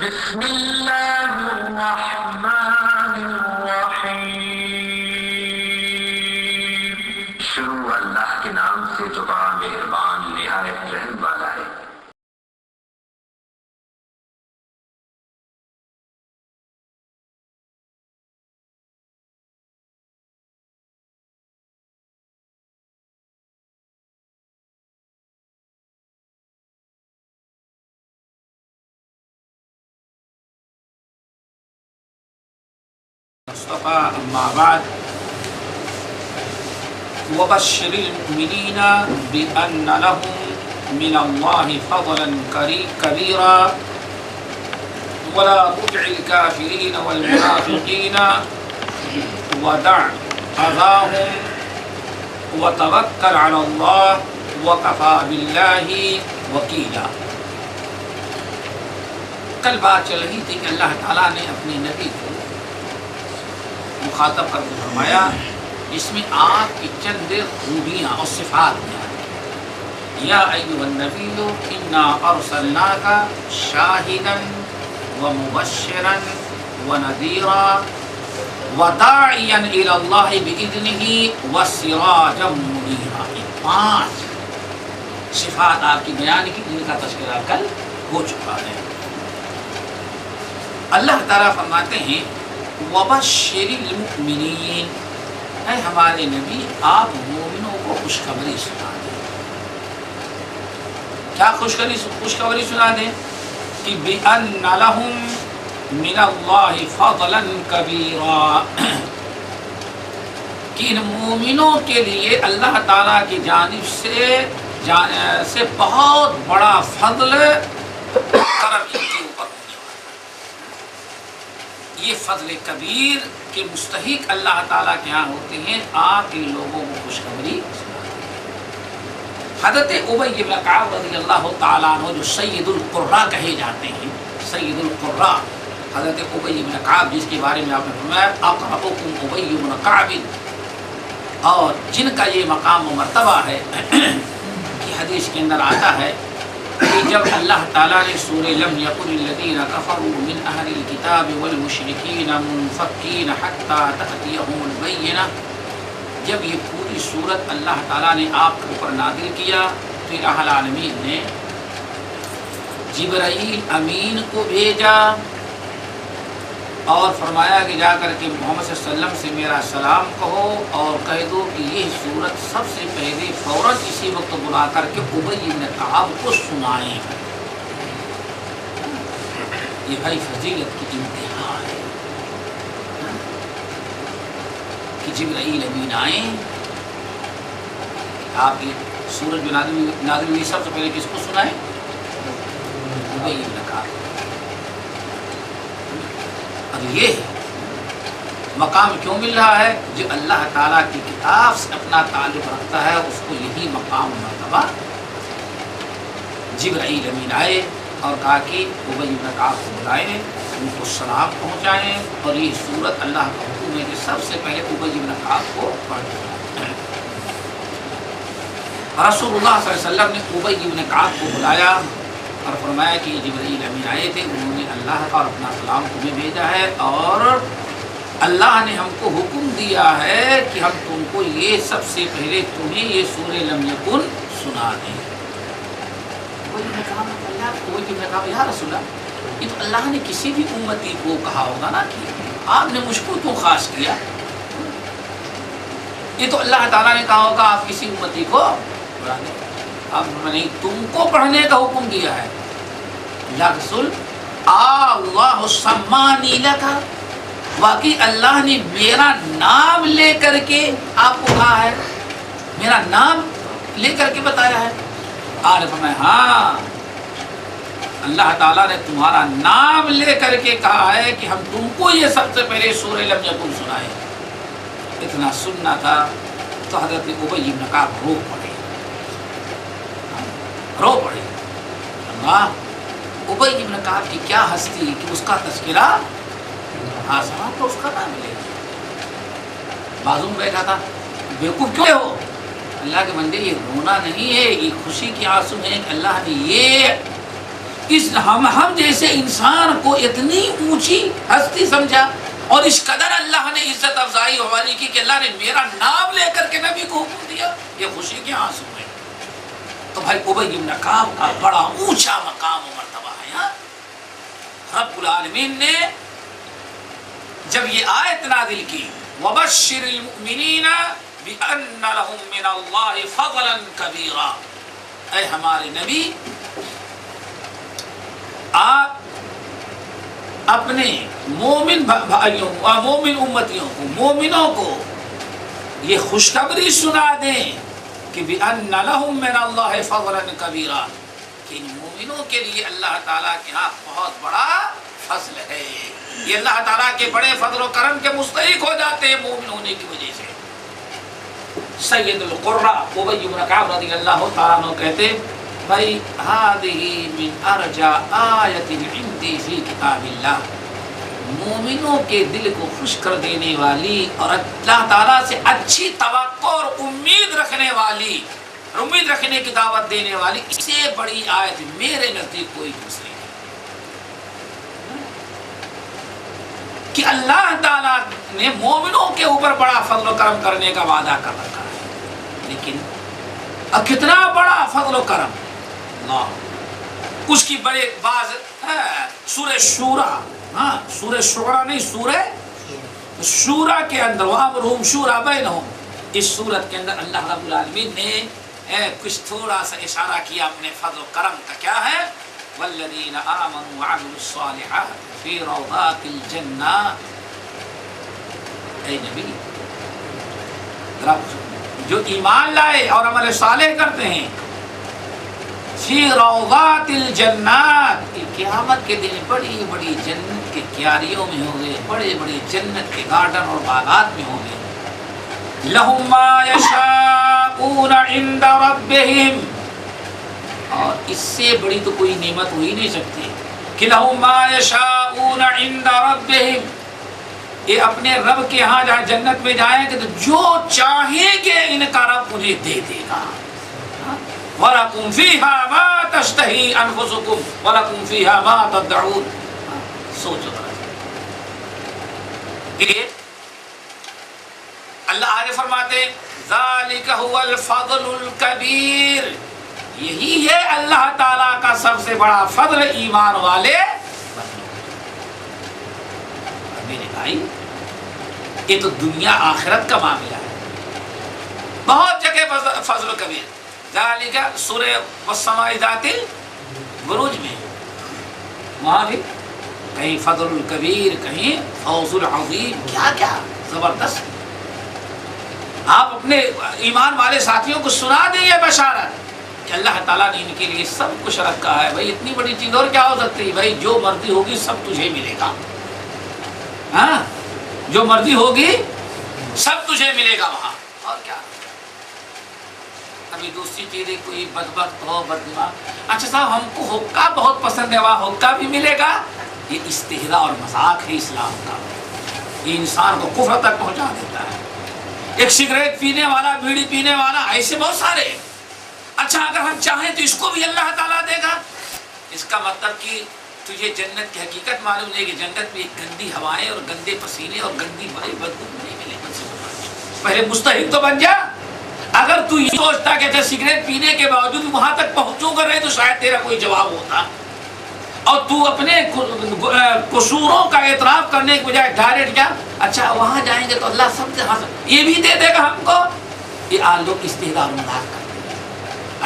بسم اللہ الرحمن الرحیم۔ شروع اللہ کے نام سے جو بڑا مہربان نہایت رحم والا ہے۔ أما بعد وبشر المؤمنين بأن لهم من الله فضلا كبيرا ولا تطع الكافرين والمنافقين ودع أذاهم وتوكل على الله وكفى بالله وكيلا۔ کل بات چل رہی تھی کہ اللہ تعالیٰ نے اپنے نبی کو مخاطب کر کے فرمایا جس میں آپ کی چند خوبیاں اور صفات بیان ہیں۔ یا ایھا النبی انا ارسلناک شاہدا ومبشرا ونذیرا وداعیا الی اللہ باذنہ وسراجا منیرا۔ 5 صفات آپ کی بیان کی، جن کا تذکرہ کل ہو چکا ہے۔ اللہ تعالیٰ فرماتے ہیں وبشر المؤمنین، اے ہمارے نبی آپ مومنوں کو خوشخبری سنا دیں۔ کیا خوشخبری سنا دیں؟ کہ بِأَنَّ لَهُم مِّنَ اللَّهِ فَضْلًا كَبِيرًا، کہ ان مومنوں کے لیے اللہ تعالیٰ کی جانب سے بہت بڑا فضل کرم ان کے اوپر۔ یہ فضل کبیر کے مستحق اللہ تعالیٰ کے ہاں ہوتے ہیں، آپ ان لوگوں کو خوشخبری سناتے ہیں۔ حضرت ابی بن کعب رضی اللہ تعالیٰ عنہ جو سید القراء کہے جاتے ہیں، سید القراء حضرت ابی بن کعب، جس کے بارے میں آپ نے فرمایا اقرؤکم ابی بن کعب، اور جن کا یہ مقام و مرتبہ ہے کہ حدیث کے اندر آتا ہے کہ جب اللہ تعالیٰ نے سورہ لم یکن الذین کفروا من اہل الکتاب والمشرکین منفکین حتی تأتیہم البینہ، جب یہ پوری صورت اللہ تعالیٰ نے آپ کے اوپر نازل کیا تو الہ العالمین نے جبرائیل امین کو بھیجا اور فرمایا کہ جا کر کے محمد صلی اللہ علیہ وسلم سے میرا سلام کہو اور کہہ دو کہ یہ صورت سب سے پہلے فوراً اسی وقت بلا کر کے ابی بن کعب کو سنائیں۔ یہ بھائی فضیلت کی انتہا ہے کہ جبرائیل امین آئیں، آپ یہ سورت جو نازل ہوئی سب سے پہلے کس کو سنائیں؟ ابی بن کعب۔ اب یہ مقام کیوں مل رہا ہے؟ جو اللہ تعالیٰ کی کتاب سے اپنا تعلق رکھتا ہے اس کو یہی مقام مرتبہ۔ جبرائیل امین آئے اور کہا کہ ابی بن کعب کو بلائیں، ان کو سلام پہنچائیں، اور یہ صورت اللہ کا حکم ہے کہ سب سے پہلے ابی بن کعب کو پڑھیں۔ رسول اللہ صلی اللہ علیہ وسلم نے ابی بن کعب کو بلایا اور فرمایا کہ یہ جبرائیل امین آئے تھے، انہوں نے اللہ کا اور اپنا سلام تمہیں بھیجا ہے، اور اللہ نے ہم کو حکم دیا ہے کہ ہم تم کو یہ سب سے پہلے تمہیں یہ سورہ لم یکن سنا دیں۔ کوئی نے کہا یا رسول اللہ، یہ تو اللہ نے کسی بھی امتی کو کہا ہوگا نا کہ آپ نے مجھ کو کیوں خاص کیا؟ یہ تو اللہ تعالیٰ نے کہا ہوگا آپ کسی امتی کو پڑھا دیں، اب نہیں تم کو پڑھنے کا حکم دیا ہے۔ یا رسول اللہ سمانی لکا، واقعی اللہ نے میرا نام لے کر کے آپ کو کہا ہے، میرا نام لے کر کے بتایا ہے؟ آپ نے فرمایا ہاں، اللہ تعالیٰ نے تمہارا نام لے کر کے کہا ہے کہ ہم تم کو یہ سب سے پہلے سورہ لم یکن سنائے۔ اتنا سننا تھا تو حضرت ابی بن کعب رو پڑے۔ اللہ، ابی بن کعب کی کیا ہستی کہ اس کا تذکرہ آسمان تو اس کا نام ملے گا۔ بازو میں بیٹھا تھا، بیوقوف کیوں ہو؟ اللہ کے بندے یہ رونا نہیں ہے، یہ خوشی کے آنسو ہیں کہ اللہ نے یہ اس ہم جیسے انسان کو اتنی اونچی ہستی سمجھا اور اس قدر اللہ نے عزت افزائی ہماری کی کہ اللہ نے میرا نام لے کر کے نبی کو حکم دیا، یہ خوشی کے آنسو ہیں۔ تو بھائی ابی بن کعب کا بڑا اونچا مقام و مرتبہ ہے۔ ہاں رب العالمین نے جب یہ آیت نازل کی وَبَشِّرِ الْمُؤْمِنِينَ بِأَنَّ لَهُم مِّنَ اللَّهِ فَضْلًا كَبِيرًا، اے ہمارے نبی آپ اپنے مومن بھائیوں مومن امتیوں کو مومنوں کو یہ خوشخبری سنا دیں کہ بِأَنَّ لَهُم مِّنَ اللَّهِ فَضْلًا كَبِيرًا، کہ ان مومنوں کے لیے اللہ تعالیٰ کے ہاں بہت بڑا فضل ہے، یہ اللہ تعالیٰ کے بڑے فضل و کرم کے مستحق ہو جاتے ہیں مومن ہونے کی وجہ سے۔ سید القرہ ابی بن کعب رضی اللہ تعالیٰ عنہ کہتے بھائی هذه من ارجى آیۃ عندی فی کتاب اللہ، مومنوں کے دل کو خوش کر دینے والی اور اللہ تعالیٰ سے اچھی توقع اور امید رکھنے کی دعوت دینے والی اس سے بڑی آیت میرے نزدیک کوئی دوسری نہیں کہ اللہ تعالیٰ نے مومنوں کے اوپر بڑا فضل و کرم کرنے کا وعدہ کر رکھا ہے، لیکن اب کتنا بڑا فضل و کرم اللہ اس کی بڑے بعض سورہ شورا، ہاں سورہ شورا نہیں سورہ شورا کے اندر وَأَمْرُهُمْ شُورَىٰ بَيْنَهُمْ، اس سورت کے اندر اللہ رب العالمین نے کچھ تھوڑا سا اشارہ کیا اپنے فضل و کرم کا، کیا ہے وَالَّذِينَ آمَنُوا وَعَمِلُوا الصَّالِحَاتِ فِي رَوْضَاتِ الْجَنَّةِ، اے نبی جو ایمان لائے اور عمل صالح کرتے ہیں فی روضات الجنات، قیامت کے دن بڑی بڑی جنت کے کیاریوں میں ہوں گے، بڑے بڑے جنت کے گارڈن اور باغات میں ہوں گے، لہم ما یشاءون عند ربہم، اور اس سے بڑی تو کوئی نعمت ہو ہی نہیں سکتی کہ لہم ما یشاءون عند ربہم، یہ اپنے رب کے ہاں جہاں جنت میں جائیں گے تو جو چاہیں گے ان کا رب انہیں دے دے گا۔ وَلَكُمْ فِيهَا مَا تَشْتَهِي أَنفُسُكُمْ وَلَكُمْ فِيهَا مَا تَدَّعُونَ، سوچو ذرا۔ اللہ آگے فرماتے ذَلِكَ هُوَ الْفَضْلُ الْكَبِيرُ، یہی ہے اللہ تعالیٰ کا سب سے بڑا فضل ایمان والے۔ میرے بھائی یہ تو دنیا آخرت کا معاملہ ہے، بہت جگہ فضل کبیر، ذالک سورہ والسماء ذات البروج میں وہاں بھی کہیں فضل الکبیر کہیں فوز العظیم، کیا کیا زبردست۔ آپ اپنے ایمان والے ساتھیوں کو سنا دیں یہ بشارت کہ اللہ تعالیٰ نے ان کے لیے سب کچھ رکھا ہے۔ بھائی اتنی بڑی چیز اور کیا ہو سکتی ہے؟ بھائی جو مرضی ہوگی سب تجھے ملے گا، ہاں جو مرضی ہوگی سب تجھے ملے گا وہاں، اور کیا۔ ابھی دوسری چیز ہے کوئی بدبخت ہو بددماغ، اچھا صاحب ہم کو حقہ بہت پسند ہے، وہاں حقہ بھی ملے گا، یہ استہزاء اور مذاق ہے اسلام کا، یہ انسان کو کفر تک پہنچا دیتا ہے۔ ایک سگریٹ پینے والا، بیڑی پینے والا، ایسے بہت سارے، اچھا اگر ہم چاہیں تو اس کو بھی اللہ تعالیٰ دے گا۔ اس کا مطلب کہ تجھے جنت کی حقیقت معلوم نہیں کہ جنت میں گندی ہوائیں اور گندے پسینے اور گندی بدبو نہیں ملے گی، پہلے مستحق تو بن جا۔ اگر تو یہ سوچتا کہ اچھا سگریٹ پینے کے باوجود وہاں تک پہنچوں گا رہے تو شاید تیرا کوئی جواب ہوتا، اور تو اپنے قصوروں کا اعتراف کرنے کے بجائے ڈائریکٹ کیا اچھا وہاں جائیں گے تو اللہ سب سے حاصل یہ بھی دے دے گا ہم کو، یہ آج لوگ استہزاء اور مذاق کرتے ہیں۔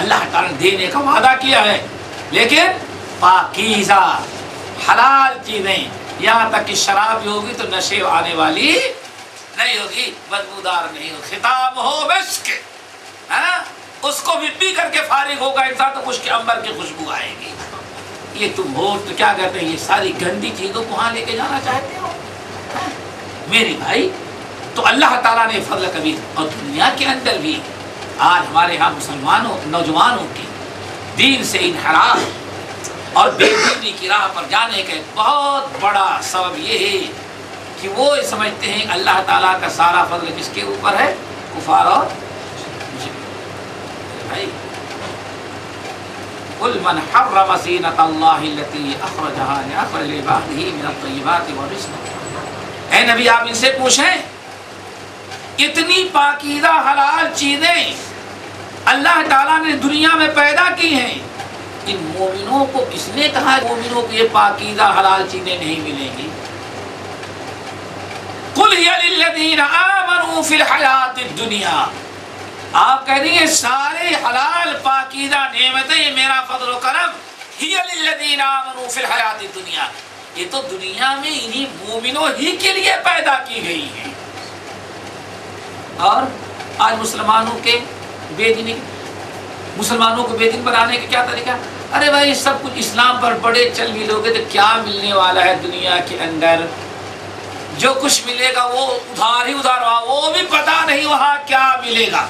اللہ تعالیٰ نے دینے کا وعدہ کیا ہے، لیکن پاکیزہ حلال چیزیں، یہاں تک کہ شراب بھی ہوگی تو نشے آنے والی نہیں ہوگی، بدبودار نہیں ہوگی، ختام ہو مسک، اس کو بھی پی کر کے فارغ ہوگا انسان تو اس کے عنبر کی خوشبو آئے گی۔ یہ تم ووٹ تو کیا کہتے ہیں، یہ ساری گندی چیزوں کو وہاں لے کے جانا چاہتے ہو میرے بھائی۔ تو اللہ تعالیٰ نے فضل کبیر، اور دنیا کے اندر بھی آج ہمارے ہاں مسلمانوں نوجوانوں کی دین سے انحراف اور بے دینی کی راہ پر جانے کا بہت بڑا سبب یہ ہے کہ وہ سمجھتے ہیں اللہ تعالیٰ کا سارا فضل کس کے اوپر ہے، کفار اور بھائی قل من حرم زینۃ اللہ التی اخرجها لعباده من الطیبات والرزق. اے نبی آپ ان سے پوچھیں اتنی پاکیزہ حلال چیزیں اللہ تعالیٰ نے دنیا میں پیدا کی ہیں، ان مومنوں کو کس نے کہا مومنوں کو یہ پاکیزہ حلال چیزیں نہیں ملیں گی؟ قل هی للذین آمنوا فی الحیات الدنیا، آپ کہہ رہی ہیں سارے حلال پاکیزہ نعمتیں یہ میرا فضل و کرم، ہی للذین آمنوا فی الحیات الدنیا، یہ تو دنیا میں انہی مومنوں ہی کے لیے پیدا کی گئی ہیں. اور آج مسلمانوں کو بے دین بنانے کا کیا طریقہ؟ ارے بھائی سب کچھ اسلام پر بڑے چل بھی لوگے تو کیا ملنے والا ہے دنیا کے اندر؟ جو کچھ ملے گا وہ ادھار ہی ادھار ہوا، وہ بھی پتا نہیں وہاں کیا ملے گا،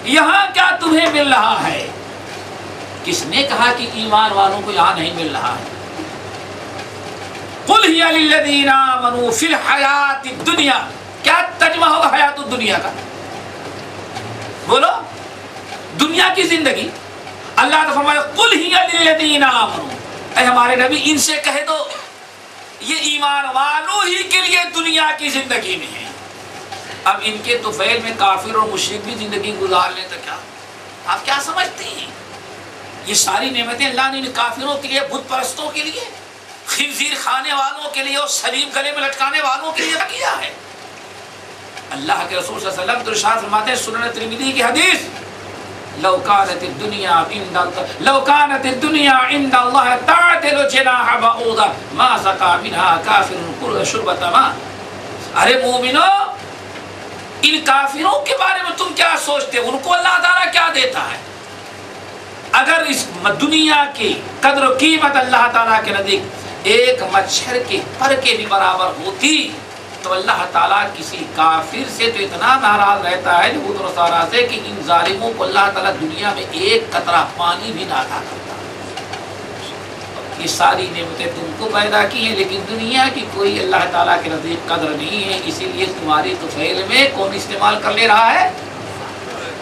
یہاں کیا تمہیں مل رہا ہے؟ کس نے کہا کہ ایمان والوں کو یہاں نہیں مل رہا ہے؟ قل ہی للذین آمنوا فی الحیات الدنیا، کیا ترجمہ ہوگا حیات الدنیا کا؟ بولو، دنیا کی زندگی. اللہ نے فرمایا قل ہی للذین آمنوا، اے ہمارے نبی ان سے کہہ دو یہ ایمان والوں ہی کے لیے دنیا کی زندگی میں ہے. اب ان کے طفیل میں کافر اور مشرک بھی زندگی گزار لیں تو کیا آپ کیا سمجھتے ہیں؟ یہ ساری نعمتیں اللہ نے ان کافروں کے لیے، بت پرستوں کے لیے، خنزیر کھانے والوں کے لیے اور سلیم گلے میں لٹکانے والوں کے لیے کیا ہے. اللہ کے رسول صلی اللہ علیہ وسلم تو ارشاد فرماتے ہیں سنن ترمذی کی حدیث، لو كانت الدنيا عند الله تعدل جناح بعوضة ما سقى منها كافر كل شربة ماء. ارے مومنو، ان کافروں کے بارے میں تم کیا سوچتے ہو؟ ان کو اللہ تعالیٰ کیا دیتا ہے؟ اگر اس دنیا کی قدر و قیمت اللہ تعالیٰ کے نزدیک ایک مچھر کے پر کے بھی برابر ہوتی تو اللہ تعالیٰ کسی کافر سے تو اتنا ناراض رہتا ہے یہود و نصارہ سے کہ ان ظالموں کو اللہ تعالیٰ دنیا میں ایک قطرہ پانی بھی نہ عطا کرتا. یہ ساری نعمتیں تم کو پیدا کی ہیں لیکن دنیا کی کوئی اللہ تعالیٰ کے نزدیک قدر نہیں ہے، اسی لیے تمہاری طفیل میں کون استعمال کر لے رہا ہے؟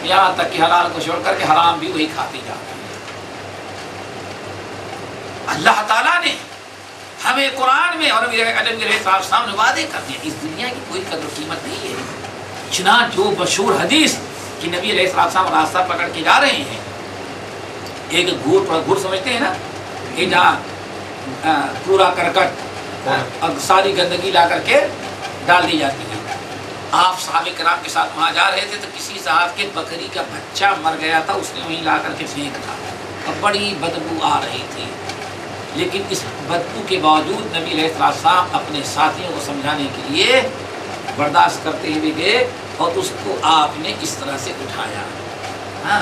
یہاں تک کہ حلال کو چھوڑ کر کے حرام بھی وہی کھاتے جاتے ہیں. اللہ تعالیٰ نے ہمیں قرآن میں اور نبی علیہ السلام نے وعدے کر دیا اس دنیا کی کوئی قدر و قیمت نہیں ہے. چنانچہ جو مشہور حدیث کہ نبی علیہ السلام راستہ پکڑ کے جا رہے ہیں، ایک گھڑ سمجھتے ہیں نا کہ جہاں پورا کرکٹ اور ساری گندگی لا کر کے ڈال دی جاتی ہے. آپ صحابہ کرام کے ساتھ وہاں جا رہے تھے تو کسی صاحب کے بکری کا بچہ مر گیا تھا، اس نے وہیں لا کر کے پھینک تھا اور بڑی بدبو آ رہی تھی. لیکن اس بدبو کے باوجود نبی علیہ السلام اپنے ساتھیوں کو سمجھانے کے لیے برداشت کرتے ہوئے گئے اور اس کو آپ نے اس طرح سے اٹھایا. ہاں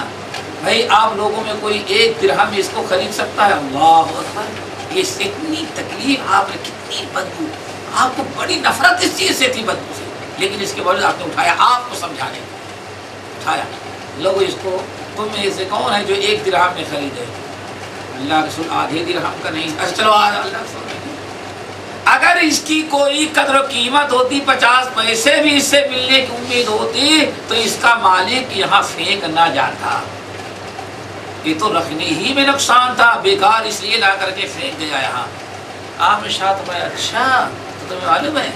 بھائی آپ لوگوں میں کوئی ایک درہم اس کو خرید سکتا ہے؟ اللہ اکبر، یہ اتنی تکلیف، آپ نے کتنی بدبو، آپ کو بڑی نفرت اس چیز سے تھی بدبو سے، لیکن اس کے باوجود آپ نے اٹھایا، آپ کو سمجھانے کو اٹھایا. لوگوں اس کو تم میں سے کون ہے جو ایک درہم میں خریدے؟ اللہ رسول آدھے درہم کا نہیں. اچھا چلو اللہ رسول اگر اس کی کوئی قدر و قیمت ہوتی، 50 پیسے بھی اس سے ملنے کی امید ہوتی تو اس کا مالک یہاں پھینک نہ جاتا. یہ تو رکھنے ہی میں نقصان تھا، بیکار اس لیے لا کر کے پھینک گیا یہاں. آپ نے شاہ فرمایا اچھا تو تمہیں معلوم ہے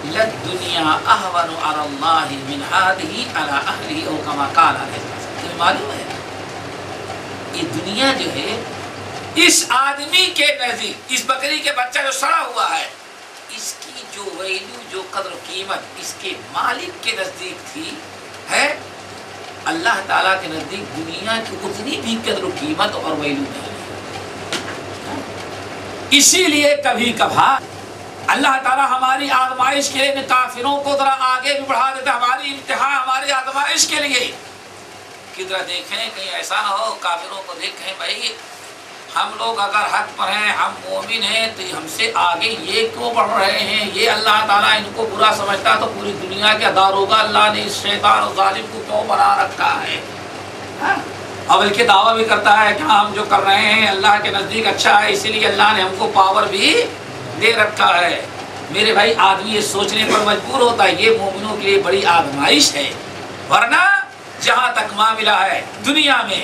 للدنیا اہون علی اللہ من ہذہ علی اہلہ او کما قال علیہ السلام. تمہیں معلوم ہے یہ دنیا جو ہے اس آدمی کے نزدیک، اس بکری کے بچہ جو سڑا ہوا ہے، اس کی جو ویلیو، جو قدر و قیمت اس کے مالک کے نزدیک تھی ہے، اللہ تعالیٰ کے نزدیک دنیا کی اتنی بھی قدر و قیمت اور ویلیو نہیں ہے. اسی لیے کبھی کبھار اللہ تعالیٰ ہماری آزمائش کے لیے کافروں کو ذرا آگے بھی بڑھا دیتا ہے، ہماری امتحان، ہماری آزمائش کے لیے کہ ذرا دیکھیں کہیں ایسا نہ ہو کافروں کو دیکھیں بھائی ہم لوگ اگر حق پر ہیں، ہم مومن ہیں تو ہم سے آگے یہ کیوں بڑھ رہے ہیں؟ یہ اللہ تعالیٰ ان کو برا سمجھتا تو پوری دنیا کے داروغہ اللہ نے اس شیطان اور ظالم کو کیوں بنا رکھا ہے؟ اور بلکہ دعویٰ بھی کرتا ہے کہ ہم جو کر رہے ہیں اللہ کے نزدیک اچھا ہے، اسی لیے اللہ نے ہم کو پاور بھی دے رکھا ہے. میرے بھائی آدمی یہ سوچنے پر مجبور ہوتا ہے یہ مومنوں کے لیے بڑی آزمائش ہے، ورنہ جہاں تک معاملہ ہے دنیا میں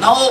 9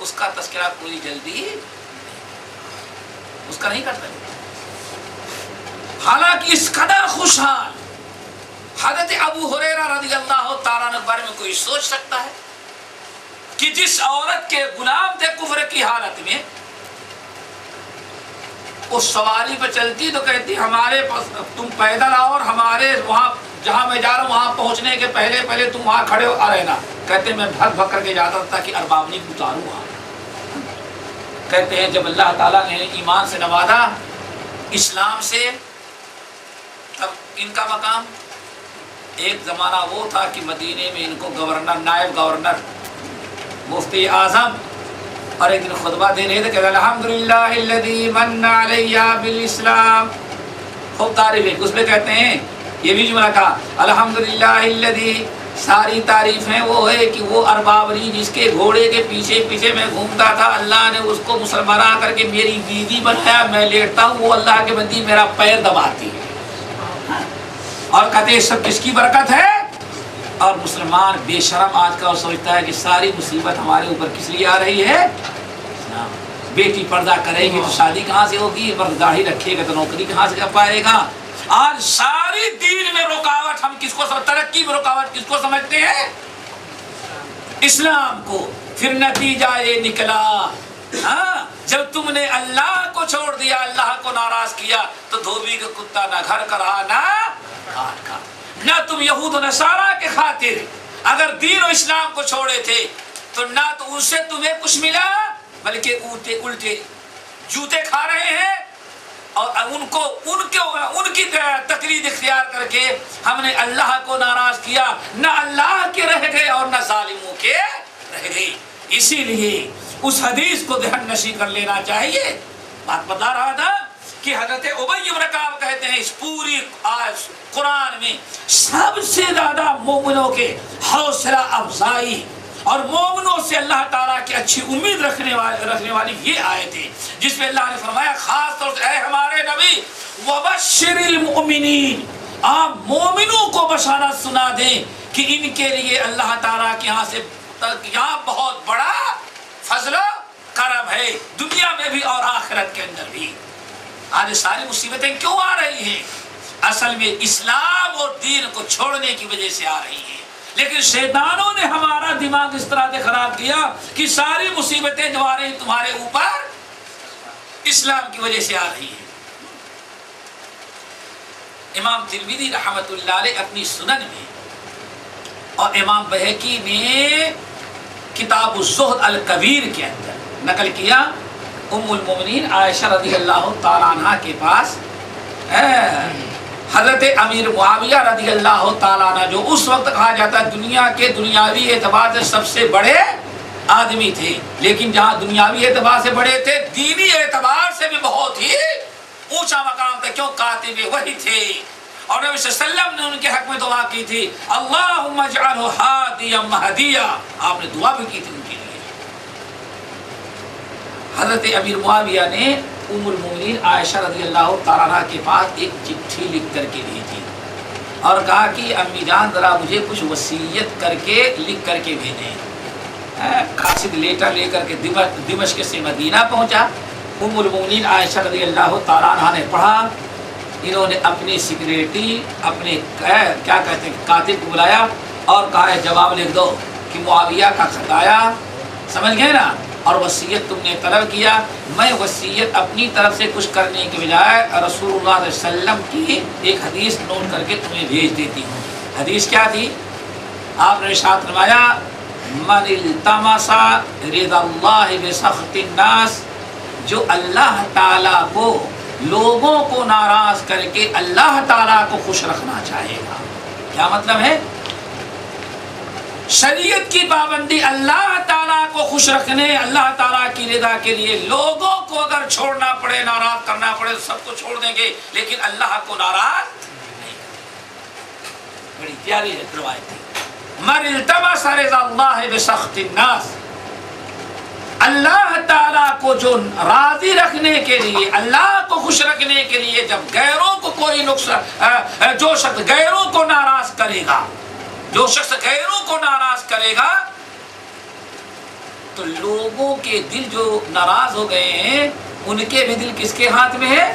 اس کا تذکرہ کوئی جلدی اس کا نہیں کرتا. حالانکہ اس قدر خوشحال حضرت ابو ہریرہ رضی اللہ تعالیٰ عنہ کے بارے میں کوئی سوچ سکتا ہے کہ جس عورت کے غلام تھے کفر کی حالت میں، اس سواری پہ چلتی تو کہتی ہمارے پاس تم پیدل آؤ اور ہمارے وہاں جہاں میں جا رہا ہوں وہاں پہنچنے کے پہلے تم وہاں کھڑے ہو رہنا. کہتے میں بھگ بھگ کر کے جاتا تھا کہ اربابنی کو اتاروں وہاں. کہتے ہیں جب اللہ تعالیٰ نے ایمان سے نوازا، اسلام سے، تب ان کا مقام، ایک زمانہ وہ تھا کہ مدینے میں ان کو گورنر، نائب گورنر، مفتی اعظم، اور ایک دن خطبہ دے رہے تھے کہ الحمدللہ الذی من علیہ بالاسلام، خوب تعریف ہے. اس میں کہتے ہیں یہ بھی جملہ کہا الحمدللہ الذی، ساری تعریفیں وہ ہے کہ وہ اربابنی جس کے گھوڑے کے پیچھے پیچھے میں گھومتا تھا، اللہ نے اس کو مسلمان بنا کر کے میری بیوی بنایا، میں لیٹتا ہوں وہ اللہ کے بندی میرا پیر دباتی ہے. اور کہتے ہیں سب کس کی برکت ہے. اور مسلمان بے شرم آج کا سوچتا ہے کہ ساری مصیبت ہمارے اوپر کس لیے آ رہی ہے. بیٹی پردہ کرے گی تو شادی کہاں سے ہوگی، مرد داڑھی رکھے گا تو نوکری کہاں سے پائے گا. آج ساری دین میں رکاوٹ ہم کس کو ترقی میں رکاوٹ کس کو سمجھتے ہیں؟ اسلام کو. پھر نتیجہ یہ نکلا، جب تم نے اللہ کو چھوڑ دیا، اللہ کو ناراض کیا، تو دھوبی کا کتا نہ گھر کا رہا نہ گھاٹ کا. نہ تم یہود و نصارہ کے خاطر اگر دین و اسلام کو چھوڑے تھے تو نہ تو ان سے تمہیں کچھ ملا، بلکہ الٹے جوتے کھا رہے ہیں. اور ان کی تقلید اختیار کر کے ہم نے اللہ کو ناراض کیا، نہ اللہ کے رہ گئے اور نہ ظالموں کے رہ گئے. اسی لیے اس حدیث کو ذہن نشین کر لینا چاہیے. بات بتا رہا تھا کہ حضرت ابی بن کعب کہتے ہیں اس پوری قرآن میں سب سے زیادہ مومنوں کے حوصلہ افزائی اور مومنوں سے اللہ تعالیٰ کی اچھی امید رکھنے والی یہ آیت ہے جس میں اللہ نے فرمایا خاص طور سے اے ہمارے نبی وبشر المؤمنین، آپ مومنوں کو بشارت سنا دیں کہ ان کے لیے اللہ تعالیٰ کے یہاں سے یہاں بہت بڑا فضل و کرم ہے، دنیا میں بھی اور آخرت کے اندر بھی. آج ساری مصیبتیں کیوں آ رہی ہیں؟ اصل میں اسلام اور دین کو چھوڑنے کی وجہ سے آ رہی ہیں. لیکن شیطانوں نے ہمارا دماغ اس طرح سے خراب کیا کہ ساری مصیبتیں جو آ رہی ہیں تمہارے اوپر اسلام کی وجہ سے آ رہی ہیں. امام ترمذی رحمۃ اللہ علیہ اپنی سنن میں اور امام بہقی نے کتاب الزہد الکبیر کے اندر نقل کیا، ام المومنین عائشہ رضی اللہ تعالیٰ عنہ کے پاس حضرت امیر معاویہ رضی اللہ تعالیٰ عنہ جو اس وقت کہا جاتا ہے دنیا کے دنیاوی اعتبار سے سب سے بڑے آدمی تھے، لیکن جہاں دنیاوی اعتبار سے بڑے تھے دینی اعتبار سے بھی بہت ہی اونچا مقام تھا. کیوں؟ کاتب وحی تھے. اور نبی صلی اللہ علیہ وسلم نے ان کے حق میں دعا کی تھی اللہم اجعلہ ہادیا مہدیا، آپ نے دعا بھی کی تھی ان کے لیے. حضرت امیر معاویہ نے ام المومنین عائشہ رضی اللہ تعالیٰ عنہ کے پاس ایک چٹھی لکھ کر کے بھیجی اور کہا کہ امی جان ذرا مجھے کچھ وصیت کر کے لکھ کر کے بھیجیں. قاصد لیٹر لے کر کے دمشق سے مدینہ پہنچا. ام المومنین عائشہ رضی اللہ تعالیٰ عنہ نے پڑھا. انہوں نے اپنی سیکریٹری اپنے کیا کہتے ہیں کاتب کو بلایا اور کہا ہے جواب لکھ دو کہ معاویہ کا خط آیا، سمجھ گئے نا، اور وصیت تم نے طلب کیا. میں وصیت اپنی طرف سے کچھ کرنے کے بجائے رسول اللہ علیہ وسلم کی ایک حدیث نوٹ کر کے تمہیں بھیج دیتی ہوں. حدیث کیا تھی؟ آپ نے ارشاد فرمایا من التمس رضا اللہ بسخط الناس، جو اللہ تعالیٰ کو لوگوں کو ناراض کر کے اللہ تعالیٰ کو خوش رکھنا چاہے گا. کیا مطلب ہے؟ شریعت کی پابندی اللہ تعالیٰ کو خوش رکھنے، اللہ تعالیٰ کی رضا کے لیے لوگوں کو اگر چھوڑنا پڑے، ناراض کرنا پڑے تو سب کو چھوڑ دیں گے، لیکن اللہ کو ناراض نہیں. بڑی پیاری روایت تھی. من التمس رضا اللہ بسخط الناس، اللہ تعالیٰ کو جو راضی رکھنے کے لیے، اللہ کو خوش رکھنے کے لیے جب غیروں کو کوئی نقصان، جو شخص غیروں کو ناراض کرے گا، جو شخص غیروں کو ناراض کرے گا تو لوگوں کے دل جو ناراض ہو گئے ہیں ان کے بھی دل کس کے ہاتھ میں ہے؟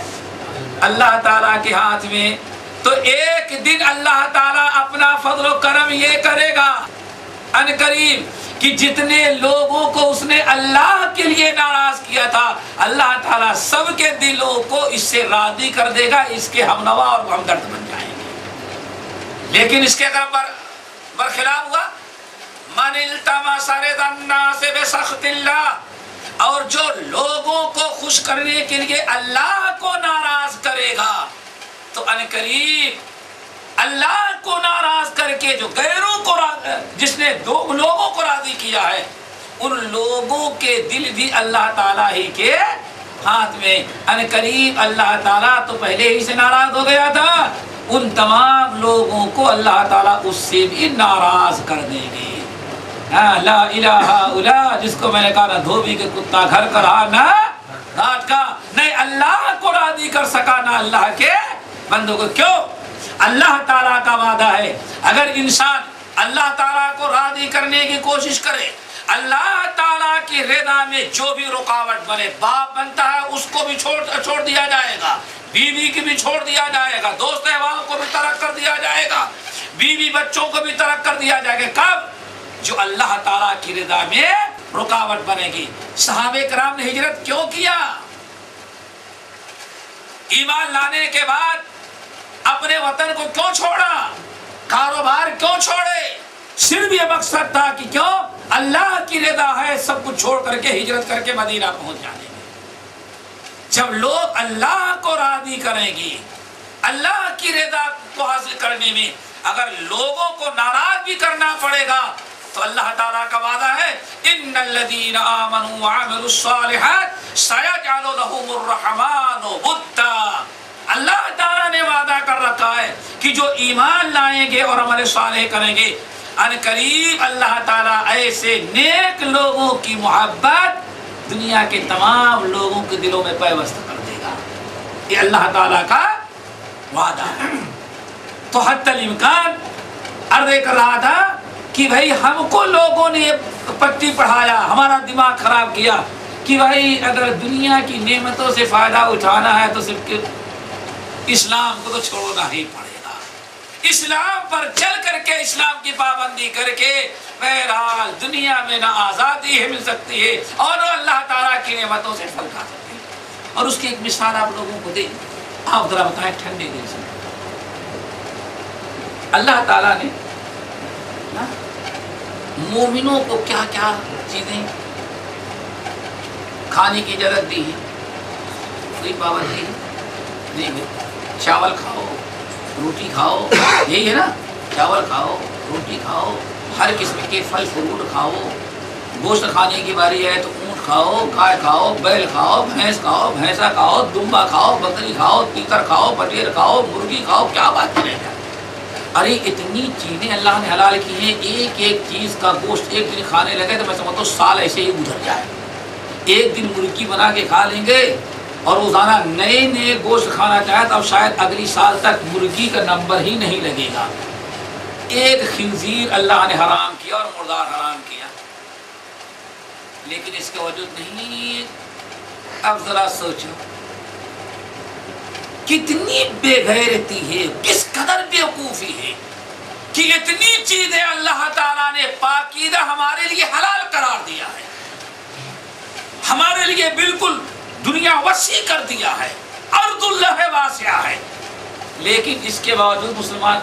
اللہ تعالیٰ کے ہاتھ میں. تو ایک دن اللہ تعالیٰ اپنا فضل و کرم یہ کرے گا ان قریب کہ جتنے لوگوں کو اس نے اللہ کے لیے ناراض کیا تھا اللہ تعالیٰ سب کے دلوں کو اس سے راضی کر دے گا, اس کے ہمنوا اور ہمدرد بن جائیں گے. لیکن اس کے اگر برخلاف ہوا من التمس رضا الناس بسخط اللہ, اور جو لوگوں کو خوش کرنے کے لیے اللہ کو ناراض کرے گا تو ان قریب اللہ کو ناراض کر کے جو غیروں کو جس نے دو لوگوں کو راضی کیا ہے ان لوگوں کے دل بھی اللہ تعالیٰ ہی کے ہاتھ میں. ان قریب اللہ تعالیٰ تو پہلے ہی سے ناراض ہو گیا تھا, ان تمام لوگوں کو اللہ تعالیٰ اس سے بھی ناراض کر دیں گے. لا الہ الا, جس کو میں نے کہا نہ دھوبی کے کتا گھر کا رہا نہ گھاٹ کا, نہیں اللہ کو راضی کر سکا نہ اللہ کے بندوں کو. کیوں؟ اللہ تعالیٰ کا وعدہ ہے اگر انسان اللہ تعالیٰ کو راضی کرنے کی کوشش کرے, اللہ تعالیٰ کی رضا میں جو بھی رکاوٹ بنے, باپ بنتا ہے اس کو بھی چھوڑ دیا جائے گا, بیوی کی بھی چھوڑ دیا جائے گا, دوست احباب کو بھی ترک کر دیا جائے گا, بیوی بچوں کو بھی ترک کر دیا جائے گا. کب؟ جو اللہ تعالیٰ کی رضا میں رکاوٹ بنے گی. صحابہ کرام نے ہجرت کیوں کیا؟ ایمان لانے کے بعد اپنے وطن کو کیوں چھوڑا؟ کاروبار کیوں چھوڑے؟ صرف یہ مقصد تھا کہ کیوں؟ اللہ کی رضا ہے, سب کچھ چھوڑ کر کے ہجرت کر کے مدینہ پہنچ جانے میں. جب لوگ اللہ کو راضی کریں گی, اللہ کی رضا کو حاصل کرنے میں اگر لوگوں کو ناراض بھی کرنا پڑے گا تو اللہ تعالیٰ کا وعدہ ہے ان الذین آمنوا وعملوا الصالحات سیجعل لهم الرحمن ودا. اللہ تعالیٰ نے وعدہ کر رکھا ہے کہ جو ایمان لائیں گے اور عمل صالح کریں گے ان قریب اللہ تعالیٰ ایسے نیک لوگوں کی محبت دنیا کے تمام لوگوں کے دلوں میں پیوست کر دے گا. یہ اللہ تعالیٰ کا وعدہ ہے. تو حتی الامکان عرض کر رہا تھا کہ بھائی ہم کو لوگوں نے پٹی پڑھایا, ہمارا دماغ خراب کیا کہ بھائی اگر دنیا کی نعمتوں سے فائدہ اٹھانا ہے تو صرف اسلام کو تو چھوڑنا ہی پڑے گا. اسلام پر چل کر کے اسلام کی پابندی کر کے بہرحال دنیا میں نہ آزادی ہے مل سکتی ہے اور نہ اللہ تعالیٰ کی نعمتوں سے پھل کھا سکتے ہیں. اور اس کی ایک مثال آپ لوگوں کو دیں. آپ ذرا بتائیں ٹھنڈے دن سے اللہ تعالیٰ نے مومنوں کو کیا کیا چیزیں کھانے کی اجازت دی ہے؟ کوئی پابندی نہیں ہے. چاول کھاؤ, روٹی کھاؤ, یہی ہے نا, چاول کھاؤ, روٹی کھاؤ, ہر قسم کے پھل فروٹ کھاؤ, گوشت کھانے کی باری ہے تو اونٹ کھاؤ, گائے کھاؤ, بیل کھاؤ, بھینس کھاؤ, بھینسا کھاؤ, دمبا کھاؤ, بکری کھاؤ, تیتر کھاؤ, بٹیر کھاؤ, مرغی کھاؤ. کیا بات کریں گے؟ ارے اتنی چیزیں اللہ نے حلال کی ہیں, ایک ایک چیز کا گوشت ایک دن کھانے لگے تو میں سمجھتا ہوں سال ایسے ہی گزر جائے. ایک دن مرغی بنا کے کھا لیں گے اور روزانہ نئے گوشت کھانا چاہے تو اب شاید اگلی سال تک مرغی کا نمبر ہی نہیں لگے گا. ایک خنزیر اللہ نے حرام کیا اور مردار حرام کیا, لیکن اس کے وجود نہیں. اب ذرا سوچو کتنی بے غیرتی ہے, کس قدر بیوقوفی ہے کہ اتنی چیزیں اللہ تعالیٰ نے پاکیزہ ہمارے لیے حلال قرار دیا ہے, ہمارے لیے بالکل دنیا وسیع کر دیا ہے, ارض اللہ واسعہ ہے. لیکن اس کے باوجود مسلمان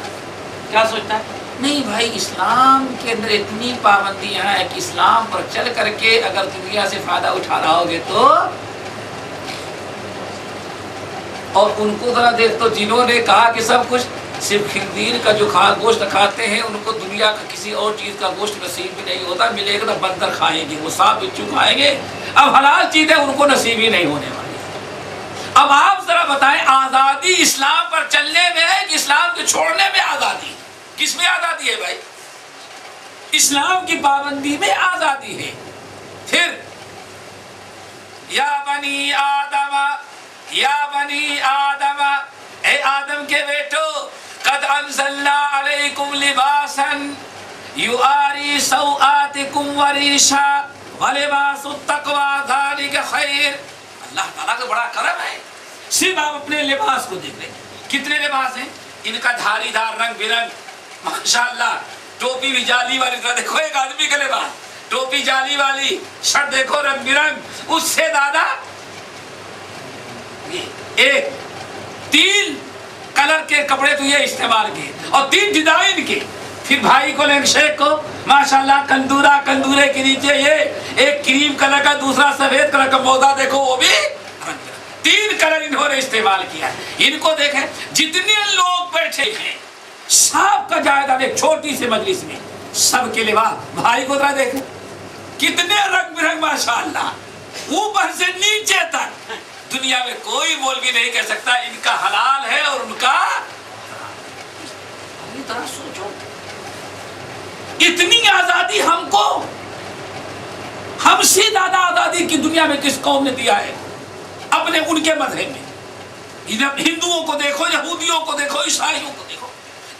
کیا سوچتا ہے؟ نہیں بھائی اسلام کے اندر اتنی پابندیاں ہیں کہ اسلام پر چل کر کے اگر دنیا سے فائدہ اٹھا رہا ہوگے تو. اور ان کو ذرا دیکھ تو جنہوں نے کہا کہ سب کچھ صرف خنزیر کا جو گوشت کھاتے ہیں ان کو دنیا کا کسی اور چیز کا گوشت نصیب بھی نہیں ہوتا, ملے گا تو بندر کھائیں گے, وہ سانپ بچھو کھائیں گے. اب حلال چیزیں ان کو نصیب ہی نہیں ہونے والی. اب آپ ذرا بتائیں آزادی اسلام پر چلنے میں ہے کہ اسلام کے چھوڑنے میں آزادی؟ کس میں آزادی ہے بھائی؟ اسلام کی پابندی میں آزادی ہے. پھر یا بنی آدم, یا بنی آدم, اے آدم کے بیٹو, قد انزلنا علیکم لباسا یواری سوآتکم وریشا وَلِبَاسُ التَّقْوَىٰ ذَٰلِكَ خَيْرٌ. اللہ تعالیٰ کا بڑا کرم ہے. صرف آپ اپنے لباس کو دیکھ لیں. کتنے لباس ہیں ان کا؟ دھاری دھار رنگ برنگ ماشاءاللہ. ٹوپی بھی جالی والی. دیکھو ایک آدمی کا لباس, ٹوپی جالی والی, شرٹ دیکھو رنگ برنگ. اس سے زیادہ ایک 3 کلر کے کپڑے تو یہ استعمال کیے اور 3 ڈیزائن کے. پھر بھائی کو لیں شیخ کو ماشاءاللہ کندورے کے نیچے یہ ایک کریم کلر کا, دوسرا سفید کلر کا موزہ دیکھو وہ بھی 3 کلر انہوں نے استعمال کیا. ان کو دیکھیں جتنے لوگ بیٹھے ہیں سب کا جائزہ ایک چھوٹی سی مجلس میں سب کے لباس. بھائی کو ذرا دیکھیں کتنے رنگ برنگ ماشاءاللہ اوپر سے نیچے تک. دنیا میں کوئی مولوی نہیں کہہ سکتا ان کا حلال ہے اور ان کا ذرا سوچو. اتنی آزادی ہم کو, ہم سے زیادہ آزادی کی دنیا میں کس قوم نے دیا ہے اپنے ان کے مذہب میں؟ ہندوؤں کو دیکھو, یہودیوں کو دیکھو, عیسائیوں کو دیکھو.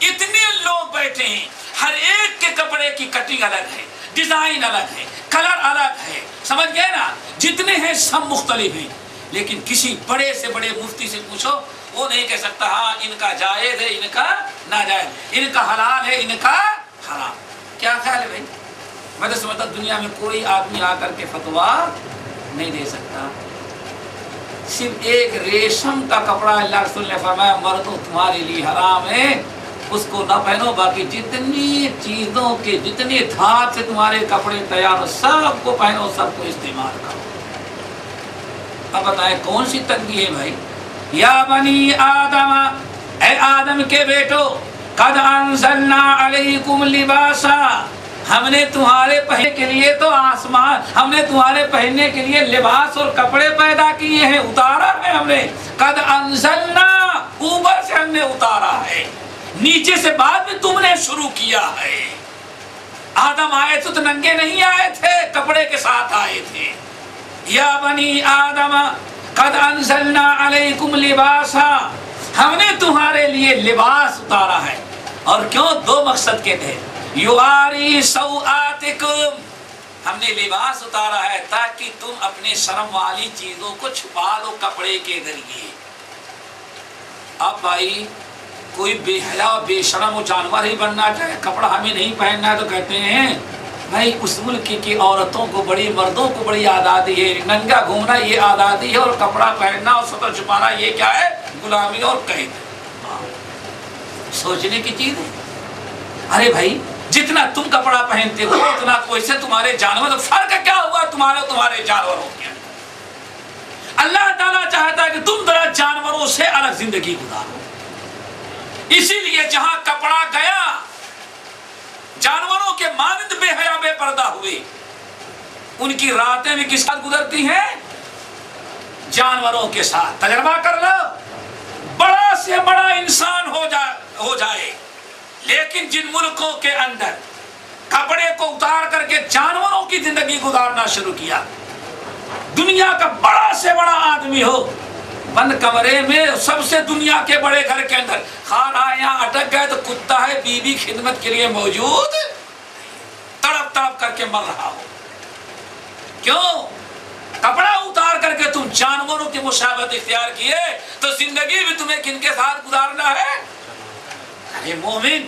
اتنے لوگ بیٹھے ہیں, ہر ایک کے کپڑے کی کٹنگ الگ ہے, ڈیزائن الگ ہے, کلر الگ ہے. سمجھ گئے نا؟ جتنے ہیں سب مختلف ہیں. لیکن کسی بڑے سے بڑے مفتی سے پوچھو وہ نہیں کہہ سکتا ہاں ان کا جائز ہے, ان کا ناجائز, ان کا حلال ہے, ان کا حرام. کیا خیال ہے بھائی؟ میں تو سمجھتا دنیا میں کوئی آدمی آ کر کے فتویٰ نہیں دے سکتا. صرف ایک ریشم کا کپڑا اللہ رسول نے فرمایا مردوں تمہارے لیے حرام ہے, اس کو نہ پہنو. باقی جتنی چیزوں کے جتنے دھات سے تمہارے کپڑے تیار ہو سب کو پہنو, سب کو استعمال کرو. اب بتائیں کون سی تنگی ہے بھائی؟ یا بنی آدم, اے آدم کے بیٹو, قد انزلنا علیکم لباسا, ہم نے تمہارے پہننے کے لیے تو آسمان, ہم نے تمہارے پہننے کے لیے لباس اور کپڑے پیدا کیے ہیں, اتارا ہے ہم نے. قد انزلنا, اوپر سے ہم نے اتارا ہے, نیچے سے بعد میں تم نے شروع کیا ہے. آدم آئے تو ننگے نہیں آئے تھے, کپڑے کے ساتھ آئے تھے. یا بنی آدم قد انزلنا علیکم لباسا, ہم نے تمہارے لیے لباس اتارا ہے. اور کیوں؟ 2 مقصد کے تھے. یواری سوآتکم, ہم نے لباس اتارا ہے تاکہ تم اپنے شرم والی چیزوں کو چھپا لو کپڑے کے ذریعے. اب بھائی کوئی بے حیا بے شرم و جانور ہی بننا چاہے, کپڑا ہمیں نہیں پہننا ہے تو کہتے ہیں بھائی اس ملک کی عورتوں کو بڑی, مردوں کو بڑی آزادی ہے, ننگا گھومنا یہ آزادی ہے اور کپڑا پہننا اور سطر چھپانا یہ کیا ہے؟ غلامی اور قید. سوچنے کی چیز ہے. ارے بھائی جتنا تم کپڑا پہنتے ہو اتنا کوئی سے تمہارے جانور, فرق کیا ہوا تمہارے جانوروں کے؟ اللہ تعالیٰ چاہتا ہے کہ تم ذرا جانوروں سے الگ زندگی گزارو. اسی لیے جہاں کپڑا گیا جانوروں کے مانند بے حیا بے پردہ ہوئے. ان کی راتیں بھی کس ساتھ گزرتی ہیں؟ جانوروں کے ساتھ. تجربہ کر لو, بڑا سے بڑا انسان ہو جائے لیکن جن ملکوں کے اندر کپڑے کو اتار کر کے جانوروں کی زندگی گزارنا شروع کیا, دنیا کا بڑا سے بڑا آدمی ہو, بند کمرے میں سب سے دنیا کے بڑے گھر کے اندر, کھانا یہاں اٹک گئے تو کتا ہے بیوی خدمت کے لیے موجود, تڑپ تڑپ کر کے مر رہا ہو. کیوں؟ کپڑا اتار کر کے تم جانوروں کی مشابہت اختیار کیے تو زندگی بھی تمہیں کن کے ساتھ گزارنا ہے؟ ارے مومن,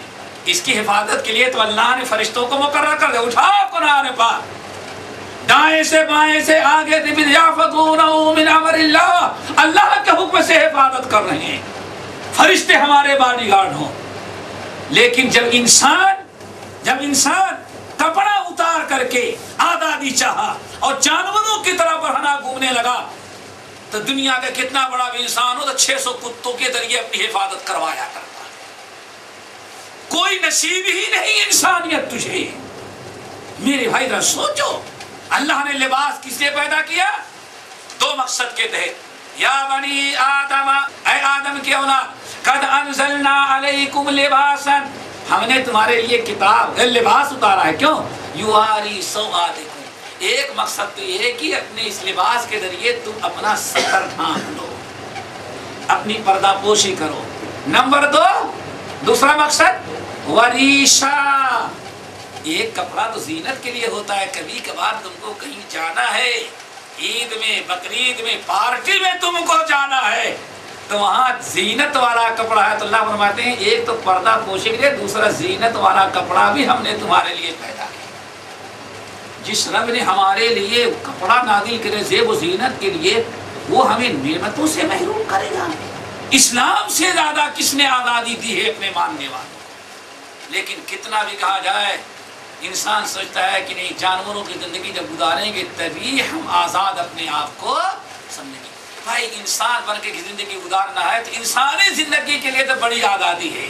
اس کی حفاظت کے لیے تو اللہ نے فرشتوں کو مقرر کر دیا. اٹھاؤ قرآن پاک, دائیں سے بائیں سے آگے سے یحفظونہ من امر اللہ, اللہ کے حکم سے حفاظت کر رہے ہیں. فرشتے ہمارے باڈی گارڈ ہوں. لیکن جب انسان کپڑا اتار کر کے آزادی چاہا اور جانوروں کی طرح بڑھنا گھومنے لگا تو دنیا کا کتنا بڑا بھی انسان ہو تو 600 کتوں کے ذریعے اپنی حفاظت کروایا کرتا. کوئی نصیب ہی نہیں انسانیت تجھے. میرے بھائی ذرا سوچو, اللہ نے لباس کس لیے پیدا کیا؟ 2 مقصد کے تحت. یا بنی آدم, اے آدم کے اولاد, قد انزلنا علیکم لباسا, ہم نے تمہارے لیے کتاب لباس اتارا ہے. کیوں؟ یواری سوآتکم, ایک مقصد تو یہ ہے کہ اپنے اس لباس کے ذریعے تم اپنا ستر ڈھانپ لو, اپنی پردہ پوشی کرو. نمبر 2, دوسرا مقصد وریشا, ایک کپڑا تو زینت کے لیے ہوتا ہے، کبھی کبھار تم کو کہیں جانا ہے، عید میں، بقرعید میں، پارٹی میں تم کو جانا ہے تو وہاں زینت والا کپڑا ہے، تو اللہ فرماتے ہیں ایک تو پردہ پوشی کے لیے، دوسرا زینت والا کپڑا بھی ہم نے تمہارے لیے پیدا کیا۔ جس رب نے ہمارے لیے کپڑا نازل کرے زیب و زینت کے لیے، وہ ہمیں نعمتوں سے محروم کرے گا؟ اسلام سے زیادہ کس نے آزادی دی ہے اپنے ماننے والوں کو؟ لیکن کتنا بھی کہا جائے انسان سوچتا ہے کہ نہیں، جانوروں کی زندگی جب گزاریں گے تبھی ہم آزاد اپنے آپ کو سمجھیں گے۔ بھائی انسان بن کے زندگی گزارنا ہے تو انسانی زندگی کے لیے تو بڑی آزادی ہے۔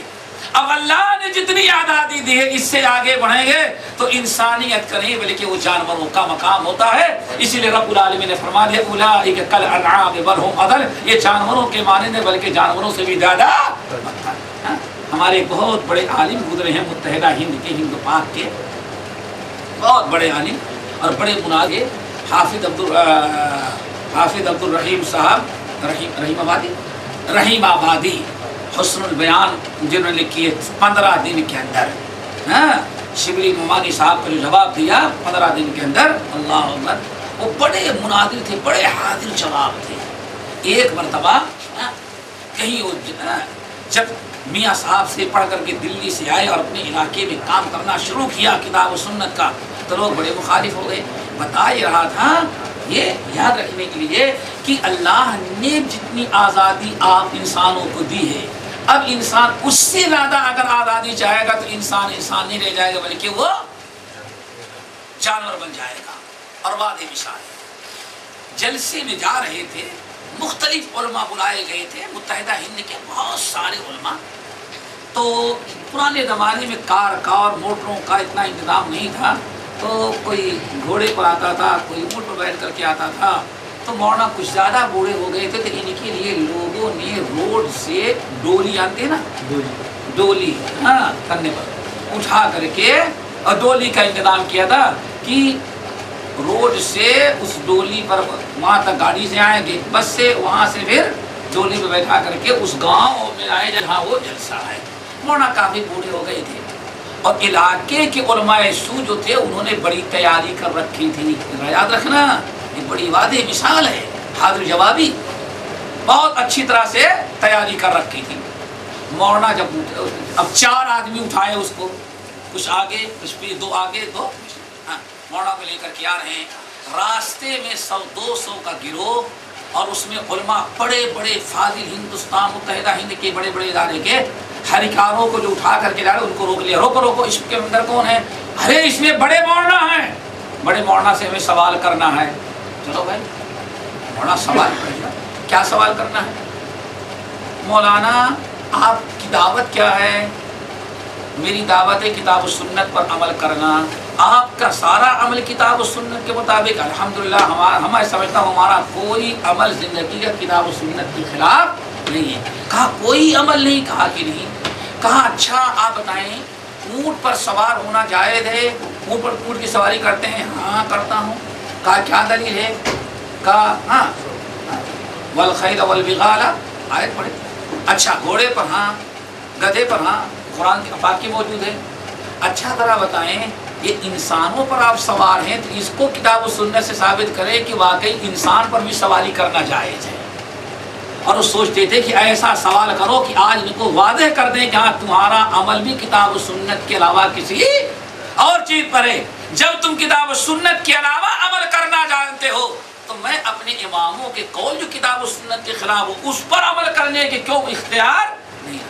اب اللہ نے جتنی آزادی دی ہے اس سے آگے بڑھیں گے تو انسانیت کا نہیں بلکہ وہ جانوروں کا مقام ہوتا ہے۔ اسی لیے رب العالمین نے فرما دیا اولئک کالانعام بل هم اضل، یہ جانوروں کے مانند ہے بلکہ جانوروں سے بھی زیادہ بدتر ہے۔ ہمارے بہت بڑے عالم گزرے ہیں متحدہ ہند کے، ہند پاک کے بہت بڑے عالم اور بڑے مناظر، حافظ عبد الرحیم صاحب رحیم آبادی حسن البیان جنہوں نے کیے 15 دن کے اندر، شبلی نعمانی صاحب کو جو جواب دیا 15 دن کے اندر، اللہ اکبر، وہ بڑے مناظر تھے، بڑے حاضر جواب تھے۔ ایک مرتبہ کہیں وہ جب میاں صاحب سے پڑھ کر کے دلی سے آئے اور اپنے علاقے میں کام کرنا شروع کیا کتاب و سنت کا، تو لوگ بڑے مخالف ہو گئے۔ بتا یہ رہا تھا یہ یاد رکھنے کے لیے کہ اللہ نے جتنی آزادی آپ انسانوں کو دی ہے، اب انسان اس سے زیادہ اگر آزادی چاہے گا تو انسان نہیں رہ جائے گا بلکہ وہ جانور بن جائے گا۔ اور واضح مثال جلسے میں جا رہے تھے، مختلف علماء بلائے گئے تھے، متحدہ ہند کے بہت سارے علماء۔ تو پرانے زمانے میں کار موٹروں کا اتنا انتظام نہیں تھا، تو کوئی گھوڑے پر آتا تھا، کوئی اونٹ پر بیٹھ کر کے آتا تھا۔ تو مولانا کچھ زیادہ بوڑھے ہو گئے تھے تو ان کے لیے لوگوں نے روڈ سے ڈولی آتے نا، ڈولی کرنے پر اٹھا کر کے اور ڈولی کا انتظام کیا تھا کہ روڈ سے اس ڈولی پر وہاں تک گاڑی سے آئیں گے، بس سے وہاں سے پھر ڈولی پہ بیٹھا کر کے اس گاؤں میں آئے جہاں وہ جلسہ ہے۔ مولانا کافی بوڑھے ہو گئے تھے اور علاقے کے علماء سو جو تھے انہوں نے بڑی تیاری کر رکھی تھی۔ یاد رکھنا یہ بڑی واضح مثال ہے، حاضر جوابی بہت اچھی طرح سے تیاری کر رکھی تھی۔ مولانا جب اب 4 آدمی اٹھائے اس کو، کچھ آگے کچھ بھی، 2 آگے 2 مولانا کو لے کر کے آ رہے ہیں۔ راستے میں 100-200 کا گروہ اور اس میں علماء بڑے بڑے فاضل ہندوستان متحدہ ہند کے بڑے بڑے ادارے کے ہریکاروں کو جو اٹھا کر کے لا رہے ان کو روک لیا، روکو اس کے اندر کون ہے؟ ارے اس میں بڑے مولانا ہیں، بڑے مولانا سے ہمیں سوال کرنا ہے۔ چلو بھائی مولانا سوال کرنا، کیا سوال کرنا ہے؟ مولانا آپ کی دعوت کیا ہے؟ میری دعوت ہے کتاب و سنت پر عمل کرنا۔ آپ کا سارا عمل کتاب و سنت کے مطابق؟ الحمدللہ ہمیں سمجھتا ہوں ہمارا کوئی عمل زندگی کا کتاب و سنت کے خلاف نہیں ہے۔ کہا کوئی عمل نہیں؟ کہا کہ نہیں۔ کہا اچھا آپ بتائیں اونٹ پر سوار ہونا جائز ہے؟ اونٹ کی سواری کرتے ہیں؟ ہاں کرتا ہوں۔ کہا کیا دلیل ہے؟ کہا ہاں والخیل والبغال آیت پڑھے۔ اچھا گھوڑے پر ہاں، گدھے پر ہاں، قرآن کی پاک کی موجود ہے۔ اچھا ذرا بتائیں یہ انسانوں پر آپ سوار ہیں تو اس کو کتاب و سنت سے ثابت کرے کہ واقعی انسان پر بھی سواری کرنا جائز ہے۔ اور وہ سوچتے تھے کہ ایسا سوال کرو کہ آج ان کو واضح کر دیں کہ ہاں تمہارا عمل بھی کتاب و سنت کے علاوہ کسی اور چیز پر ہے۔ جب تم کتاب و سنت کے علاوہ عمل کرنا جانتے ہو تو میں اپنے اماموں کے قول جو کتاب و سنت کے خلاف ہو اس پر عمل کرنے کے کیوں اختیار نہیں رکھتے؟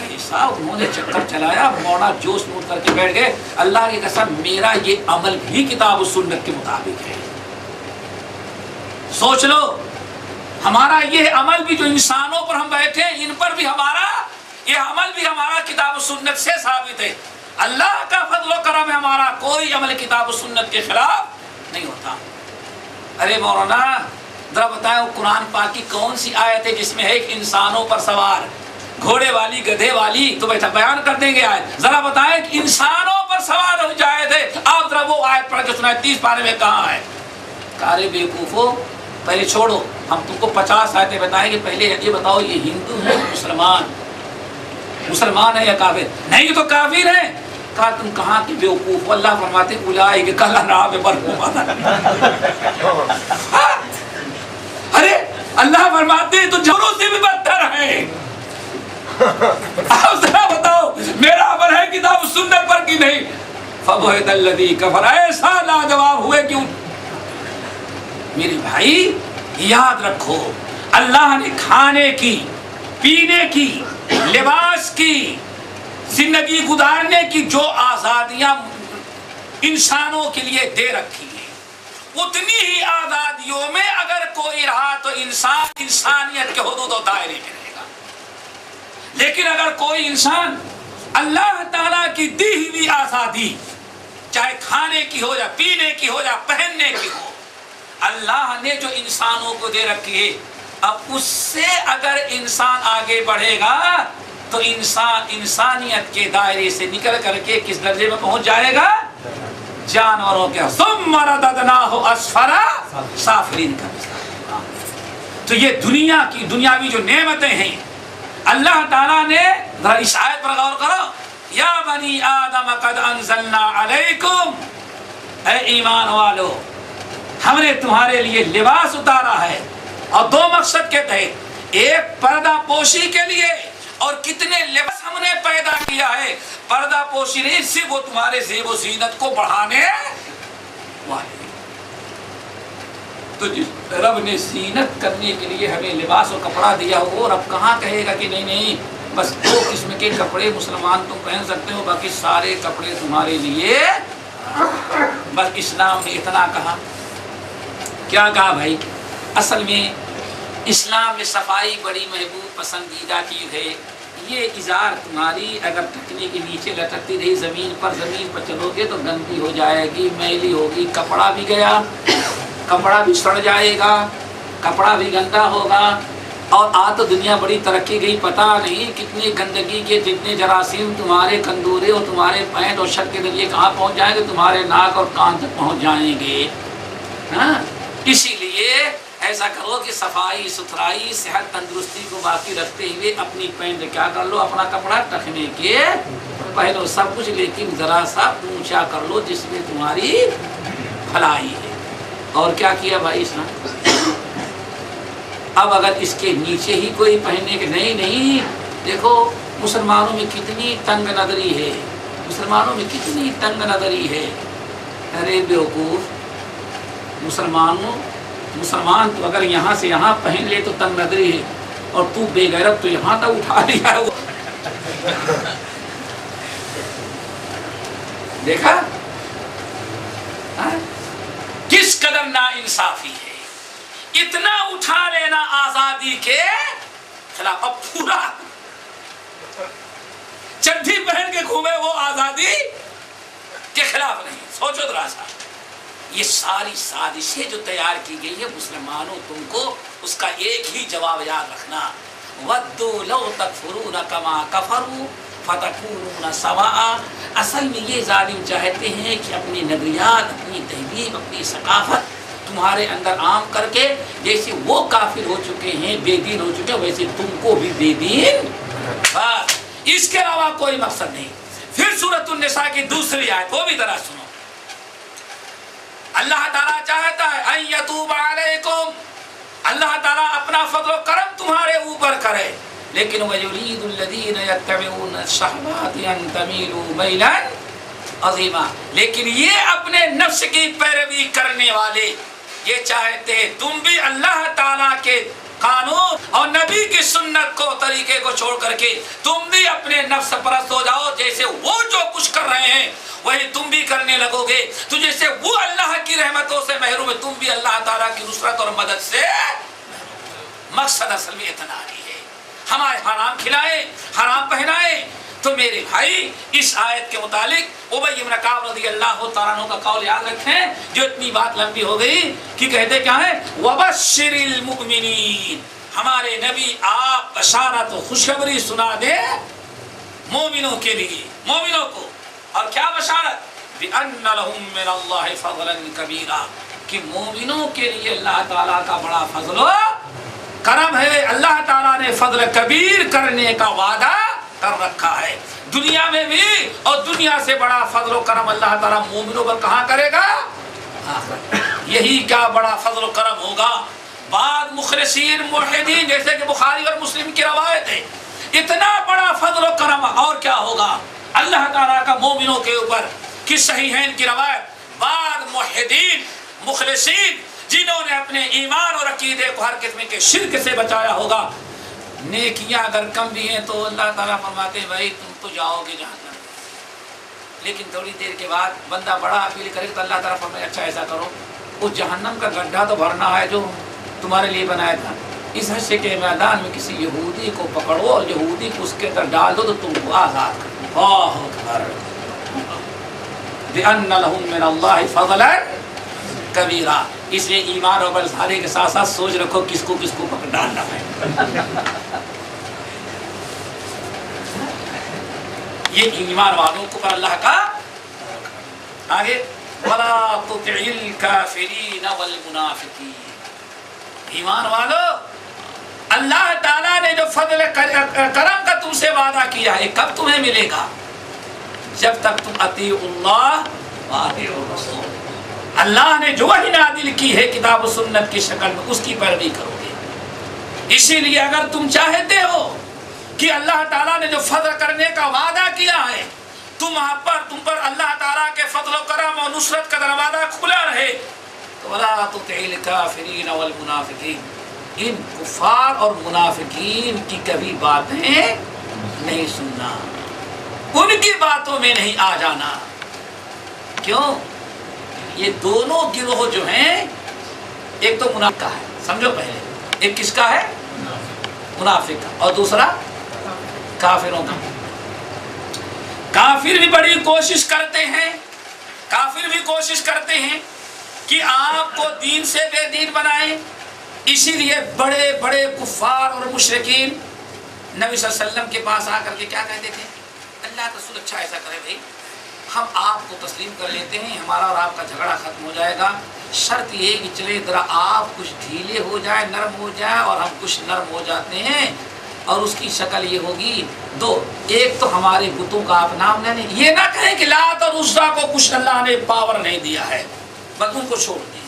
ایسا انہوں نے چکر چلایا، مولانا جوش میں اٹھ کر کے بیٹھ گئے، اللہ کی قسم میرا یہ عمل بھی کتاب و سنت کے مطابق ہے۔ سوچ لو ہمارا یہ عمل بھی جو انسانوں پر ہم بیٹھے ان پر بھی ہمارا یہ عمل بھی ہمارا کتاب و سنت سے ثابت ہے۔ اللہ کا فضل و کرم ہے، ہمارا کوئی عمل کتاب و سنت کے خلاف نہیں ہوتا۔ ارے مولانا ذرا بتائیں وہ قرآن پاک کی کون سی آیت ہے جس میں ہے کہ انسانوں پر سوار، گھوڑے والی گدھے والی تو بیٹھا بیان کر دیں گے آیت، ذرا بتائیں کہ انسانوں پر سوار ہو جائے تھے، آپ ذرا وہ آیت پڑھ کے سنائیں 30 پارے میں کہاں ہے؟ کارے بیوقوفو پہلے چھوڑو، ہم تم کو 50 آیتیں بتائیں گے، پہلے یہ بتاؤ یہ ہندو ہے مسلمان ہے یا کافر؟ نہیں تو کافر ہیں۔ کہا تم کہاں کی بیوقوف ہو؟ اللہ فرماتے اولئک کالانعام بل ھم اضل۔ ارے اللہ فرماتے ہیں تو جانوروں سے بھی بدتر ہیں۔ آپ ذرا بتاؤ میرا عمل ہے کتاب سنت پر کی نہیں؟ فبہت الذی کفر، ایسا لاجواب ہوئے کیوں؟ میرے بھائی یاد رکھو اللہ نے کھانے کی، پینے کی، لباس کی، زندگی گزارنے کی جو آزادیاں انسانوں کے لیے دے رکھی ہیں، اتنی ہی آزادیوں میں اگر کوئی رہا تو انسان انسانیت کے حدود و دائرے میں رہے گا۔ لیکن اگر کوئی انسان اللہ تعالیٰ کی دی ہوئی آزادی، چاہے کھانے کی ہو یا پینے کی ہو یا پہننے کی ہو، اللہ نے جو انسانوں کو دے رکھی ہے، اب اس سے اگر انسان آگے بڑھے گا تو انسان انسانیت کے دائرے سے نکل کر کے کس درجے میں پہنچ جائے گا؟ جانوروں کے ثم رددناہ اسفل سافلین کا۔ تو یہ دنیا کی دنیاوی جو نعمتیں ہیں اللہ تعالیٰ نے، ذرا اس آیت پر غور کرو، یا بنی آدم قد انزلنا علیکم، اے ایمان والو ہم نے تمہارے لیے لباس اتارا ہے، اور دو مقصد کے تحت، ایک پردہ پوشی کے لیے، اور کتنے لباس ہم نے پیدا کیا ہے، پردہ پوشی نہیں صرف وہ تمہارے زیب و زینت کو بڑھانے والے۔ تو جس رب نے زینت کرنے کے لیے ہمیں لباس و کپڑا دیا ہو، رب کہاں کہے گا کہ نہیں نہیں بس دو قسم کے کپڑے مسلمان تم پہن سکتے ہو، باقی سارے کپڑے تمہارے لیے؟ بس اسلام نے اتنا کہا۔ کیا کہا بھائی؟ اصل میں اسلام میں صفائی بڑی محبوب پسندیدہ چیز ہے۔ یہ ازار تمہاری اگر ٹکنے کے نیچے لٹکتی رہی زمین پر چلو گے تو گندی ہو جائے گی، میلی ہوگی، کپڑا بھی گیا، کپڑا بھی سڑ جائے گا، کپڑا بھی گندا ہوگا۔ اور آج تو دنیا بڑی ترقی گئی، پتہ نہیں کتنی گندگی کے جتنے جراثیم تمہارے کندورے اور تمہارے پینٹ اور شرٹ کے ذریعے کہاں پہنچ جائیں گے؟ تمہارے ناک اور کان تک پہنچ جائیں گے۔ ہاں، اسی لیے ایسا کرو کہ صفائی ستھرائی صحت تندرستی کو باقی رکھتے ہوئے اپنی پینٹ کیا کر لو، اپنا کپڑا ٹکنے کے پہلو سب کچھ، لیکن ذرا سا اونچا کر لو جس میں تمہاری بھلائی ہے۔ اور کیا کیا بھائی اسلام؟ اب اگر اس کے نیچے ہی کوئی پہننے کے نہیں، دیکھو مسلمانوں میں کتنی تنگ نظری ہے، مسلمانوں میں کتنی تنگ نظری ہے۔ ارے بیوقوف، مسلمان تو اگر یہاں سے یہاں پہن لے تو تنگ نظری ہے، اور تو بے غیرت تو یہاں تک اٹھا لیا ہے۔ دیکھا کس قدر ناانصافی ہے، اتنا اٹھا لینا آزادی کے خلاف۔ اب پورا چڈی پہن کے گھومے وہ آزادی کے خلاف نہیں۔ سوچو ذرا سا، یہ ساری سازشیں جو تیار کی گئی ہے مسلمانوں، تم کو اس کا ایک ہی جواب یاد رکھنا، وَدُّوا لَوْ تَكْفُرُونَ كَمَا كَفَرُوا فَتَكُونُونَ سَوَاءً۔ اصل میں یہ ظالم چاہتے ہیں کہ اپنی نظریات، اپنی تہذیب، اپنی ثقافت تمہارے اندر عام کر کے جیسے وہ کافر ہو چکے ہیں، بے دین ہو چکے ہیں، ویسے تم کو بھی بے دین، بس اس کے علاوہ کوئی مقصد نہیں۔ پھر سورۃ النساء کی دوسری آیت وہ بھی ذرا سنو۔ اللہ تعالیٰ چاہتا ہے ان یتوب علیکم، اللہ تعالیٰ اپنا فضل و کرم تمہارے اوپر کرے، لیکن وَيُرِيدُ الَّذِينَ يَتَّبِعُونَ الشَّهَوَاتِ أَن تَمِيلُوا مَيْلًا عَظِيمًا، لیکن یہ اپنے نفس کی پیروی کرنے والے یہ چاہتے ہیں تم بھی اللہ تعالیٰ کے قانون اور نبی کی سنت کو، طریقے کو چھوڑ کر کے تم بھی اپنے نفس پرست ہو جاؤ، جیسے وہ جو کچھ کر رہے ہیں وہی تم بھی کرنے لگو گے، تو جیسے وہ اللہ کی رحمتوں سے محروم ہے تم بھی اللہ تعالیٰ کی نصرت اور مدد سے۔ مقصد اصل میں اتنا ہی ہے، ہمارے حرام کھلائے، حرام پہنائے۔ تو میرے بھائی اس آیت کے متعلق ابی بن کعب رضی اللہ تعالیٰ عنہ کا قول یاد رکھیں، جو اتنی بات لمبی ہو گئی کہ کہتے کیا ہے، وَبَشِّرِ الْمُؤْمِنِينَ، ہمارے نبی آپ بشارت و خوشخبری سنا دے مومنوں کے لیے، مومنوں کو۔ اور کیا بشارت؟ بِأَنَّ لَهُم مِّنَ اللَّهِ فَضْلًا كَبِيرًا، کہ مومنوں کے لیے اللہ تعالیٰ کا بڑا فضل و کرم ہے، اللہ تعالیٰ نے فضل کبیر کرنے کا وعدہ کر رکھا ہے۔ دنیا میں بھی، اور دنیا سے بڑا فضل و کرم اللہ تعالیٰ مومنوں پر کہاں کرے گا؟ یہی کیا بڑا فضل و کرم ہوگا۔ بعد مخلصین موحدین، جیسے کہ بخاری اور مسلم کی روایت ہے، اتنا بڑا فضل و کرم اور کیا ہوگا اللہ تعالیٰ کا مومنوں کے اوپر، کہ صحیحین کی روایت، بعد موحدین مخلصین جنہوں نے اپنے ایمان اور عقیدے کو ہر قسم کے شرک سے بچایا ہوگا، نیکیاں اگر کم بھی ہیں تو اللہ تعالیٰ فرماتے ہیں بھائی تم تو جاؤ گے جہنم، لیکن تھوڑی دیر کے بعد بندہ بڑا اپیل کرے تو اللہ تعالیٰ فرمائے اچھا ایسا کرو، اس جہنم کا گڈھا تو بھرنا ہے جو تمہارے لیے بنایا تھا، اس حشر کے میدان میں کسی یہودی کو پکڑو اور یہودی کو اس کے اندر ڈال دو تو تم کو آزاد کرو۔ اللہ اکبر، بِأَنَّ لَهُم مِّنَ اللَّهِ فَضْلًا كَبِيرًا۔ اس لیے ایمان اور بلدھاری کے ساتھ ساتھ سوچ رکھو کس کو پکڑ ڈالنا ہے۔ یہ ایمان والوں کو پر اللہ کا آگے وَلَا تُطِعِ الْكَافِرِينَ وَالْمُنَافِقِينَ، ایمان والو اللہ تعالیٰ نے جو فضل کرم کا تم سے وعدہ کیا ہے کب تمہیں ملے گا؟ جب تک تم اطیعوا اللہ واطیعوا الرسول، اللہ نے جو وحی نازل کی ہے کتاب و سنت کی شکل میں اس کی پیروی کرو گے۔ اسی لیے اگر تم چاہتے ہو کہ اللہ تعالیٰ نے جو فضل کرنے کا وعدہ کیا ہے تم پر اللہ تعالیٰ کے فضل و کرم اور نصرت کا دروازہ کھلا رہے تو وَلَا تُطِعِ الْكَافِرِينَ وَالْمُنَافِقِينَ، ان کفار اور منافقین کی کبھی باتیں نہیں سننا، ان کی باتوں میں نہیں آ جانا۔ کیوں؟ یہ دونوں گروہ جو ہیں، ایک تو منافق کا ہے، سمجھو پہلے، ایک کس کا ہے؟ منافق کا، اور دوسرا کافروں کا۔ کافر بھی بڑی کوشش کرتے ہیں کہ آپ کو دین سے بے دین بنائیں، اسی لیے بڑے بڑے کفار اور مشرکین نبی صلی اللہ علیہ وسلم کے پاس آ کر کے کیا کہتے تھے؟ اللہ کا رسول اچھا ایسا کرے بھائی، ہم آپ کو تسلیم کر لیتے ہیں، ہمارا اور آپ کا جھگڑا ختم ہو جائے گا، شرط یہ کہ چلے ذرا آپ کچھ ڈھیلے ہو جائے، نرم ہو جائے، اور ہم کچھ نرم ہو جاتے ہیں، اور اس کی شکل یہ ہوگی دو، ایک تو ہمارے بتوں کا آپ نام لیں، یہ نہ کہیں کہ لات اور عزیٰ کو کچھ اللہ نے پاور نہیں دیا ہے، بس ان کو چھوڑ دیں،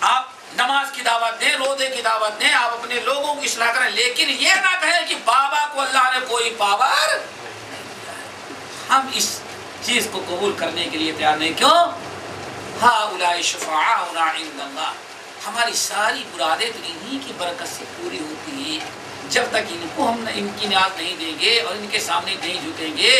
آپ نماز کی دعوت دیں، روزے کی دعوت دیں، آپ اپنے لوگوں کی اصلاح کریں، لیکن یہ نہ کہیں کہ بابا کو اللہ نے کوئی پاور نہیں دیا ہے۔ ہم اس چیز کو قبول کرنے کے لیے تیار نہیں، کیوں؟ ہؤلاء شفعاؤنا عند اللہ، ہماری ساری مرادیں تو انہی کی برکت سے پوری ہوتی ہیں، جب تک ان کو ہم ان کی نیاز نہیں دیں گے اور ان کے سامنے نہیں جھکیں گے،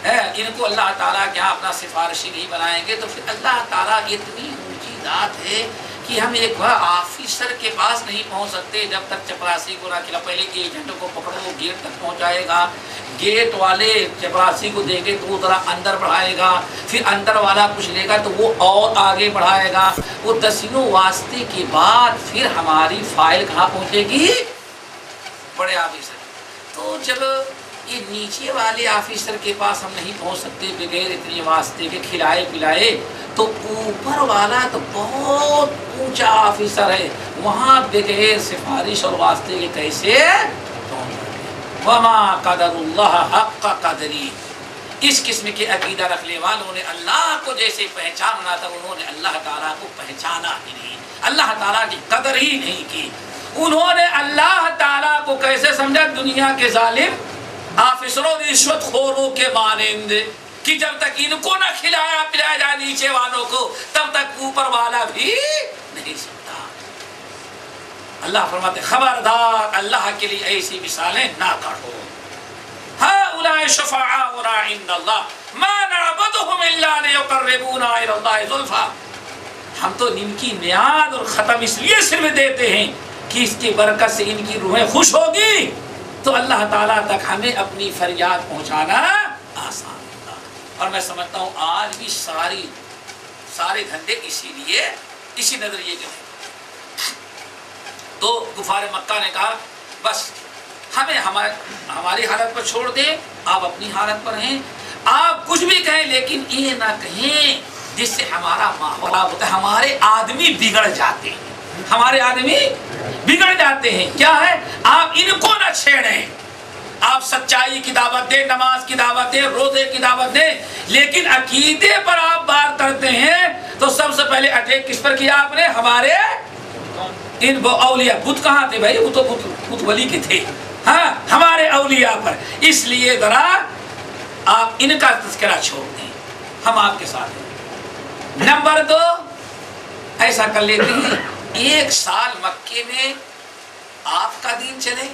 ان کو اللہ تعالیٰ کے یہاں اپنا سفارشی نہیں بنائیں گے، تو پھر اللہ تعالیٰ اتنی اونچی ذات ہے کہ ہم ایک بڑا آفیسر کے پاس نہیں پہنچ سکتے جب تک چپراسی کو نہ کھلا، پہلے ایجنٹ کو پکڑو، گیٹ تک پہنچائے گا، گیٹ والے چپراسی کو دے گے تو وہ ذرا اندر بڑھائے گا، پھر اندر والا کچھ لے گا تو وہ اور آگے بڑھائے گا، وہ دسینوں واسطے کے بعد پھر ہماری فائل کہاں پہنچے گی؟ بڑے آفیسر۔ تو جب یہ نیچے والے آفیسر کے پاس ہم نہیں پہنچ سکتے بغیر اتنے واسطے کے کھلائے پلائے، تو اوپر والا تو بہت اونچا آفیسر ہے، وہاں بغیر سفارش اور واسطے کے کیسے پہنچ؟ وما قدر اللہ حق قدری، اس قسم کے عقیدہ رکھنے والوں نے اللہ کو جیسے پہچاننا تھا انہوں نے اللہ تعالیٰ کو پہچانا ہی نہیں، اللہ تعالیٰ کی قدر ہی نہیں کی۔ انہوں نے اللہ تعالیٰ کو کیسے سمجھا؟ دنیا کے ظالم آفیسروں رشوت خوروں کے مانند، کہ جب تک ان کو نہ کھلایا پلایا جائے نیچے والوں کو تب تک اوپر والا بھی نہیں سکتا۔ اللہ فرماتے خبردار اللہ کے لیے ایسی مثالیں نہ کاٹو۔ هؤلاء شفعاؤنا عند اللہ ما نعبدهم الا ليقربونا الى الله زلفى، ہم تو ان کی نیاز اور ختم اس لیے صرف دیتے ہیں کہ اس کی برکت سے ان کی روحیں خوش ہوگی تو اللہ تعالیٰ تک ہمیں اپنی فریاد پہنچانا آسان ہوگا۔ اور میں سمجھتا ہوں آج بھی سارے دھندے اسی نظریے کے ہیں۔ تو کفار مکہ نے کہا بس ہمیں ہماری حالت پر چھوڑ دیں، آپ اپنی حالت پر ہیں، آپ کچھ بھی کہیں لیکن یہ نہ کہیں جس سے ہمارا ماحول ہوتا ہے، ہمارے آدمی بگڑ جاتے ہیں، کیا ہے؟ آپ ان کو نہ چھیڑیں، آپ سچائی کی دعوت دیں، نماز کی دعوت دیں، روزے کی دعوت دیں، لیکن عقیدے پر آپ بات کرتے ہیں تو سب سے پہلے اٹیک کس پر کیا آپ نے؟ ہمارے ان اولیاء. بت کہاں تھے بھائی؟ وہ تو بت ولی کے تھے. ہاں ہمارے اولیاء پر. اس لیے ذرا آپ ان کا تذکرہ چھوڑ دیں، ہم آپ کے ساتھ ہیں. نمبر 2، ایسا کر لیتے ہیں 1 سال مکے میں آپ کا دین چلے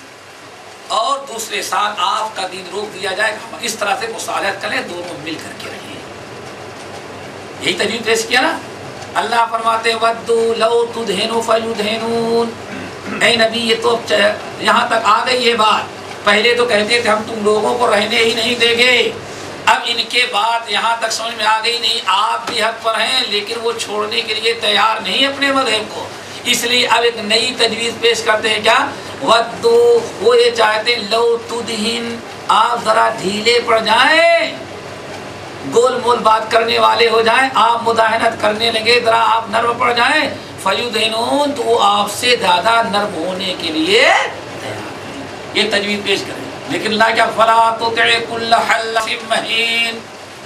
اور دوسرے سال آپ کا دین روک دیا جائے. ہم اس طرح سے مصالحت کریں، دونوں مل کر کے رہیں. یہی تجویز پیش کیا نا. اللہ فرماتے ودوا لو تدہنوا فیدہنون. اے نبی یہ تو یہاں تک آ گئی یہ بات. پہلے تو کہتے تھے ہم تم لوگوں کو رہنے ہی نہیں دیں گے. اب ان کے بعد یہاں تک سمجھ میں آ گئی نہیں آپ بھی حق پر ہیں، لیکن وہ چھوڑنے کے لیے تیار نہیں اپنے مذہب کو. اس لیے اب ایک نئی تجویز پیش کرتے ہیں. کیا؟ ودوا، وہ یہ چاہتے ہیں لو تدہن، آپ ذرا ڈھیلے پڑ جائیں، گول مول بات کرنے والے ہو جائیں، آپ مداہنت کرنے لگے، ذرا آپ نرم پڑ جائیں. فیدہنون، تو وہ آپ سے زیادہ نرم ہونے کے لیے تیار ہیں. یہ تجویز پیش کریں. لیکن اللہ کیا؟ فلا تطع كل حلاف مہین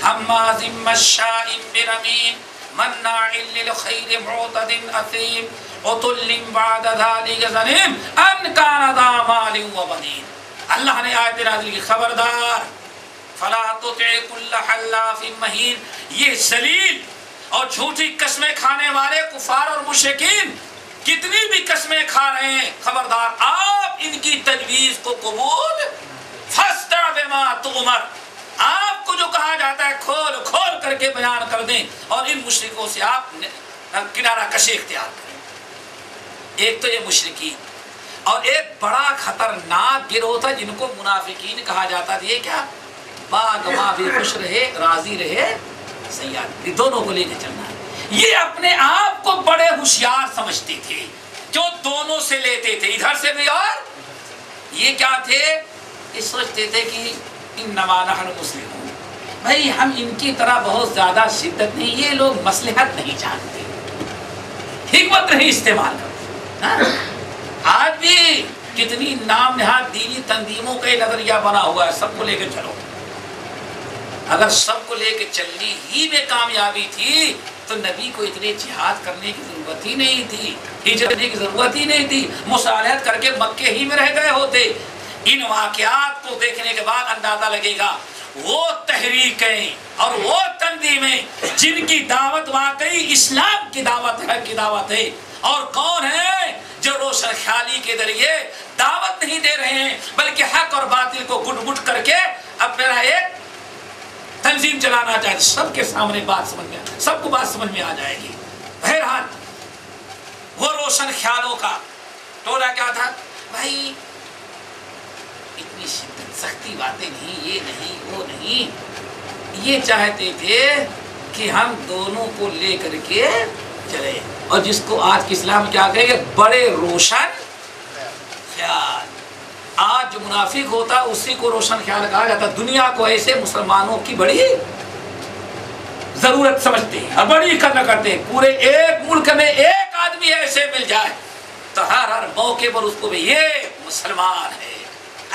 ہماز مشاء بنمیم مناع للخیر معتد اثیم عتل بعد ذلك زنیم ان كان ذا مال وبنین. اللہ نے آیت نازل کی، خبردار فلا تطع كل حلاف مہین. یہ ذلیل اور جھوٹی قسمیں کھانے والے کفار اور مشرکین کتنی بھی قسمیں کھا رہے ہیں، خبردار آپ ان کی تجویز کو قبول فاصدع بما تؤمر. آپ کو جو کہا جاتا ہے کھول کھول کر کے بیان کر دیں اور ان مشرکوں سے آپ کنارہ کشی اختیار کریں. ایک تو یہ مشرکین، اور ایک بڑا خطرناک گروہ تھا جن کو منافقین کہا جاتا تھا. یہ کیا؟ باغ ماں بھی خوش رہے راضی رہے سیاد، یہ دونوں کو لے کے چلنا ہے. یہ اپنے آپ کو بڑے ہوشیار سمجھتے تھے، جو دونوں سے لیتے تھے، ادھر سے بھی. اور یہ کیا تھے؟ یہ سوچتے تھے کہ انما نحن مسلمون، بھائی ہم ان کی طرح بہت زیادہ شدت نہیں، یہ لوگ مصلحت نہیں جانتے، حکمت نہیں استعمال کرتے. آج بھی کتنی نام نہاد دینی تنظیموں کا نظریہ بنا ہوا ہے، سب کو لے کے چلو. اگر سب کو لے کے چلنی ہی میں کامیابی تھی تو نبی کو اتنے جہاد کرنے کی ضرورت ہی نہیں تھی، ہجرت کرنے کی ضرورت ہی نہیں تھی، مصالحت کر کے مکے ہی میں رہ گئے ہوتے. ان واقعات کو دیکھنے کے بعد اندازہ لگے گا وہ تحریکیں اور وہ تنظیمیں جن کی دعوت واقعی اسلام کی دعوت ہے، کی دعوت ہے. اور کون ہے جو روشن خیالی کے ذریعے دعوت نہیں دے رہے ہیں بلکہ حق اور باطل کو گٹ گٹ کر کے اپنا ایک تنظیم چلانا چاہتے. سب کے سامنے بات سمجھ میں، سب کو بات سمجھ میں آ جائے گی. بہرحال وہ روشن خیالوں کا ٹولہ کیا تھا؟ بھائی اتنی شدت سختی باتیں نہیں، یہ نہیں وہ نہیں. یہ چاہتے تھے کہ ہم دونوں کو لے کر کے چلے، اور جس کو آج کے اسلام کیا کہیں گے؟ بڑے روشن خیال. آج جو منافق ہوتا اسی کو روشن خیال کہا جاتا. دنیا کو ایسے مسلمانوں کی بڑی ضرورت سمجھتے ہیں اور بڑی قدر کرتے ہیں. پورے ایک ملک میں ایک آدمی ایسے مل جائے تو ہر موقع پر اس کو بھی یہ مسلمان ہے.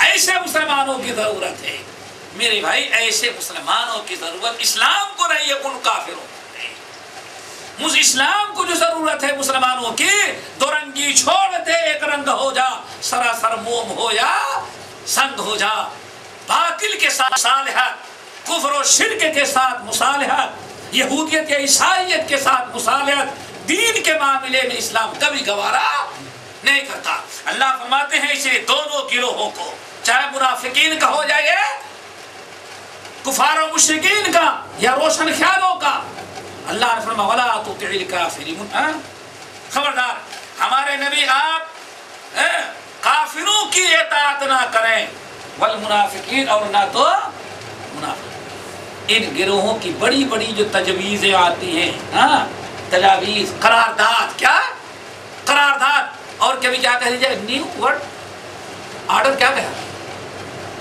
ایسے مسلمانوں کی ضرورت ہے میرے بھائی، ایسے مسلمانوں کی ضرورت اسلام کو نہیں ہے، ان کافروں کو. اسلام کو جو ضرورت ہے مسلمانوں کی، دو رنگی چھوڑ دے، ایک رنگ ہو جا، سراسر موم ہو یا سنگ ہو جا. باطل کے ساتھ مصالحت، کفر و شرک کے ساتھ مصالحت، یہودیت یا عیسائیت کے ساتھ مصالحت، دین کے معاملے میں اسلام کبھی گوارا نہیں کرتا. اللہ فرماتے ہیں اسے دونوں گروہوں کو، چاہے منافقین کا ہو جائے، کفار و مشرکین کا یا روشن خیالوں کا، اللہ نے فرمایا ولا تطع الکافرین. خبردار ہمارے نبی آپ کافروں کی اطاعت نہ کریں، والمنافقین، اور نہ تو منافق. ان گروہوں کی بڑی بڑی جو تجویزیں آتی ہیں، تجاویز، قرارداد. کیا قرارداد؟ اور کبھی کیا کہہ دیجیے نیو ورلڈ آرڈر. کیا کہا؟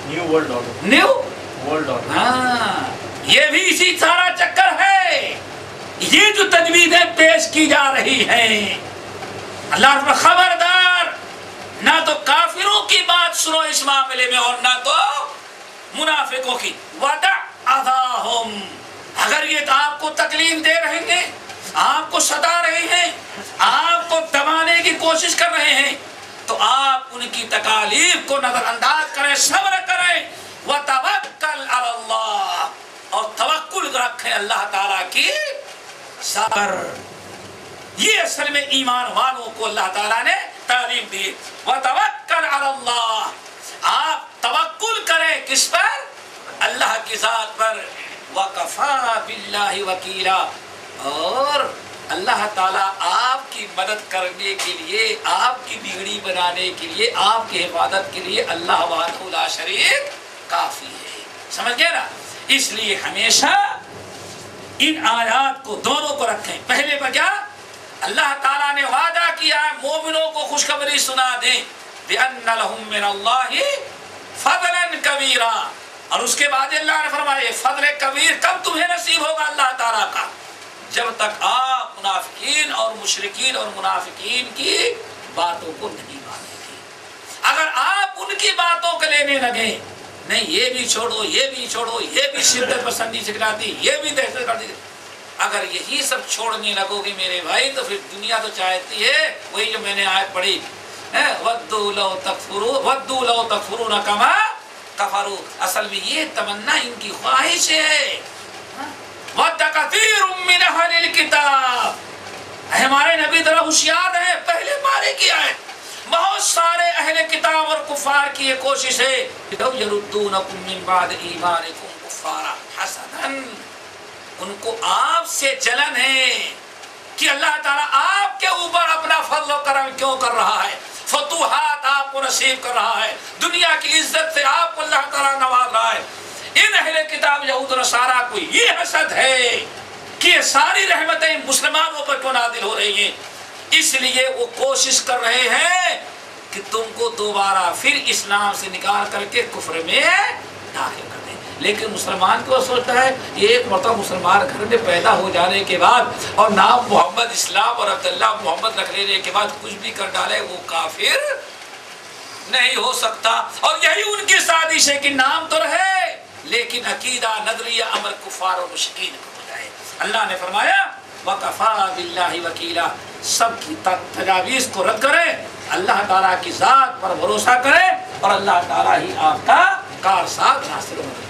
New world order. New world order. یہ بھی اسی سارا چکر ہے. یہ جو تجویزیں پیش کی جا رہی ہیں، اللہ تعالیٰ خبردار، نہ تو کافروں کی بات سنو اس معاملے میں اور نہ تو منافقوں کی ودع اذاہم، اگر یہ آپ کو تکلیف دے رہے ہیں، آپ کو ستا رہے ہیں، آپ کو دبانے کی کوشش کر رہے ہیں، تو آپ ان کی تکالیف کو نظر انداز کریں، صبر کریں، وتوکل علی اللہ، اور توکل رکھیں اللہ تعالیٰ کی صبر۔ یہ اصل میں ایمان والوں کو اللہ تعالیٰ نے تعلیم دی، وتوکل علی اللہ، آپ توکل کریں کس پر؟ اللہ کی ذات پر، وکفی باللہ وکیلا، اور اللہ تعالیٰ آپ کی مدد کرنے کے لیے، آپ کی بگڑی بنانے کے لیے، آپ کی حفاظت کے لیے اللہ وحدہ لا شریک کافی ہے۔ سمجھ گئے نا؟ اس لیے ہمیشہ ان آیات کو دونوں کو رکھیں۔ پہلے پر کیا؟ اللہ تعالیٰ نے وعدہ کیا ہے مومنوں کو خوشخبری سنا دیں بِأَنَّ لَهُم مِّنَ اللَّهِ فَضْلًا كَبِيرًا، اور اس کے بعد اللہ نے فرمایا فضل کبیر کب تمہیں نصیب ہوگا اللہ تعالیٰ کا؟ جب تک آپ منافقین اور مشرکین اور منافقین کی باتوں کو نہیں مانیں گے۔ اگر آپ ان کی باتوں کو لینے لگے، نہیں یہ بھی چھوڑو، یہ بھی چھوڑو، یہ بھی شدت پسندی سکھلاتی، یہ بھی دہشت گردی، اگر یہی سب چھوڑنے لگو گے میرے بھائی تو پھر دنیا تو چاہتی ہے وہی جو میں نے آیت پڑھی، وَدُّوا لَوْ تَكْفُرُونَ كَمَا كَفَرُوا، اصل میں یہ تمنا ان کی خواہش ہے۔ وَدَّ كَثِيرٌ مِّنْ أَهْلِ الْكِتَابِ، ہمارے نبی ذرا ہوشیار ہیں، پہلے پارے کیا ہے، بہت سارے اہل کتاب اور کفار کی یہ کوشش ہے لَوْ يَرُدُّونَكُم مِّن بَعْدِ إِيمَانِكُمْ كُفَّارًا حَسَدًا، ان کو آپ سے جلن ہے کہ اللہ تعالیٰ آپ کے اوپر اپنا فضل و کرم کیوں کر رہا ہے، فتوحات آپ کو نصیب کر رہا ہے، دنیا کی عزت سے آپ کو اللہ تعالیٰ نواز رہا ہے۔ ان اہل کتاب یہود و نصارہ کو یہ حسد ہے کہ یہ ساری رحمتیں مسلمانوں پر کیوں نازل ہو رہی ہیں، اس لیے وہ کوشش کر رہے ہیں کہ تم کو دوبارہ پھر اسلام سے نکال کر کے کفر میں داخل کر دیں۔ لیکن مسلمان کو سوچتا ہے یہ ایک مرتبہ مسلمان گھر میں پیدا ہو جانے کے بعد اور نام محمد اسلام اور عبداللہ محمد رکھ لینے کے بعد کچھ بھی کر ڈالے وہ کافر نہیں ہو سکتا، اور یہی ان کی سازش ہے کہ نام تو رہے لیکن عقیدہ نظریہ عمل کفار اور مشرکین کو ہو جائے۔ اللہ نے فرمایا وَكَفَىٰ بِاللَّهِ وَكِيلًا، سب کی تجاویز کو رد کریں، اللہ تعالیٰ کی ذات پر بھروسہ کریں، اور اللہ تعالیٰ ہی آپ کا کارساز ناصر ہوگا۔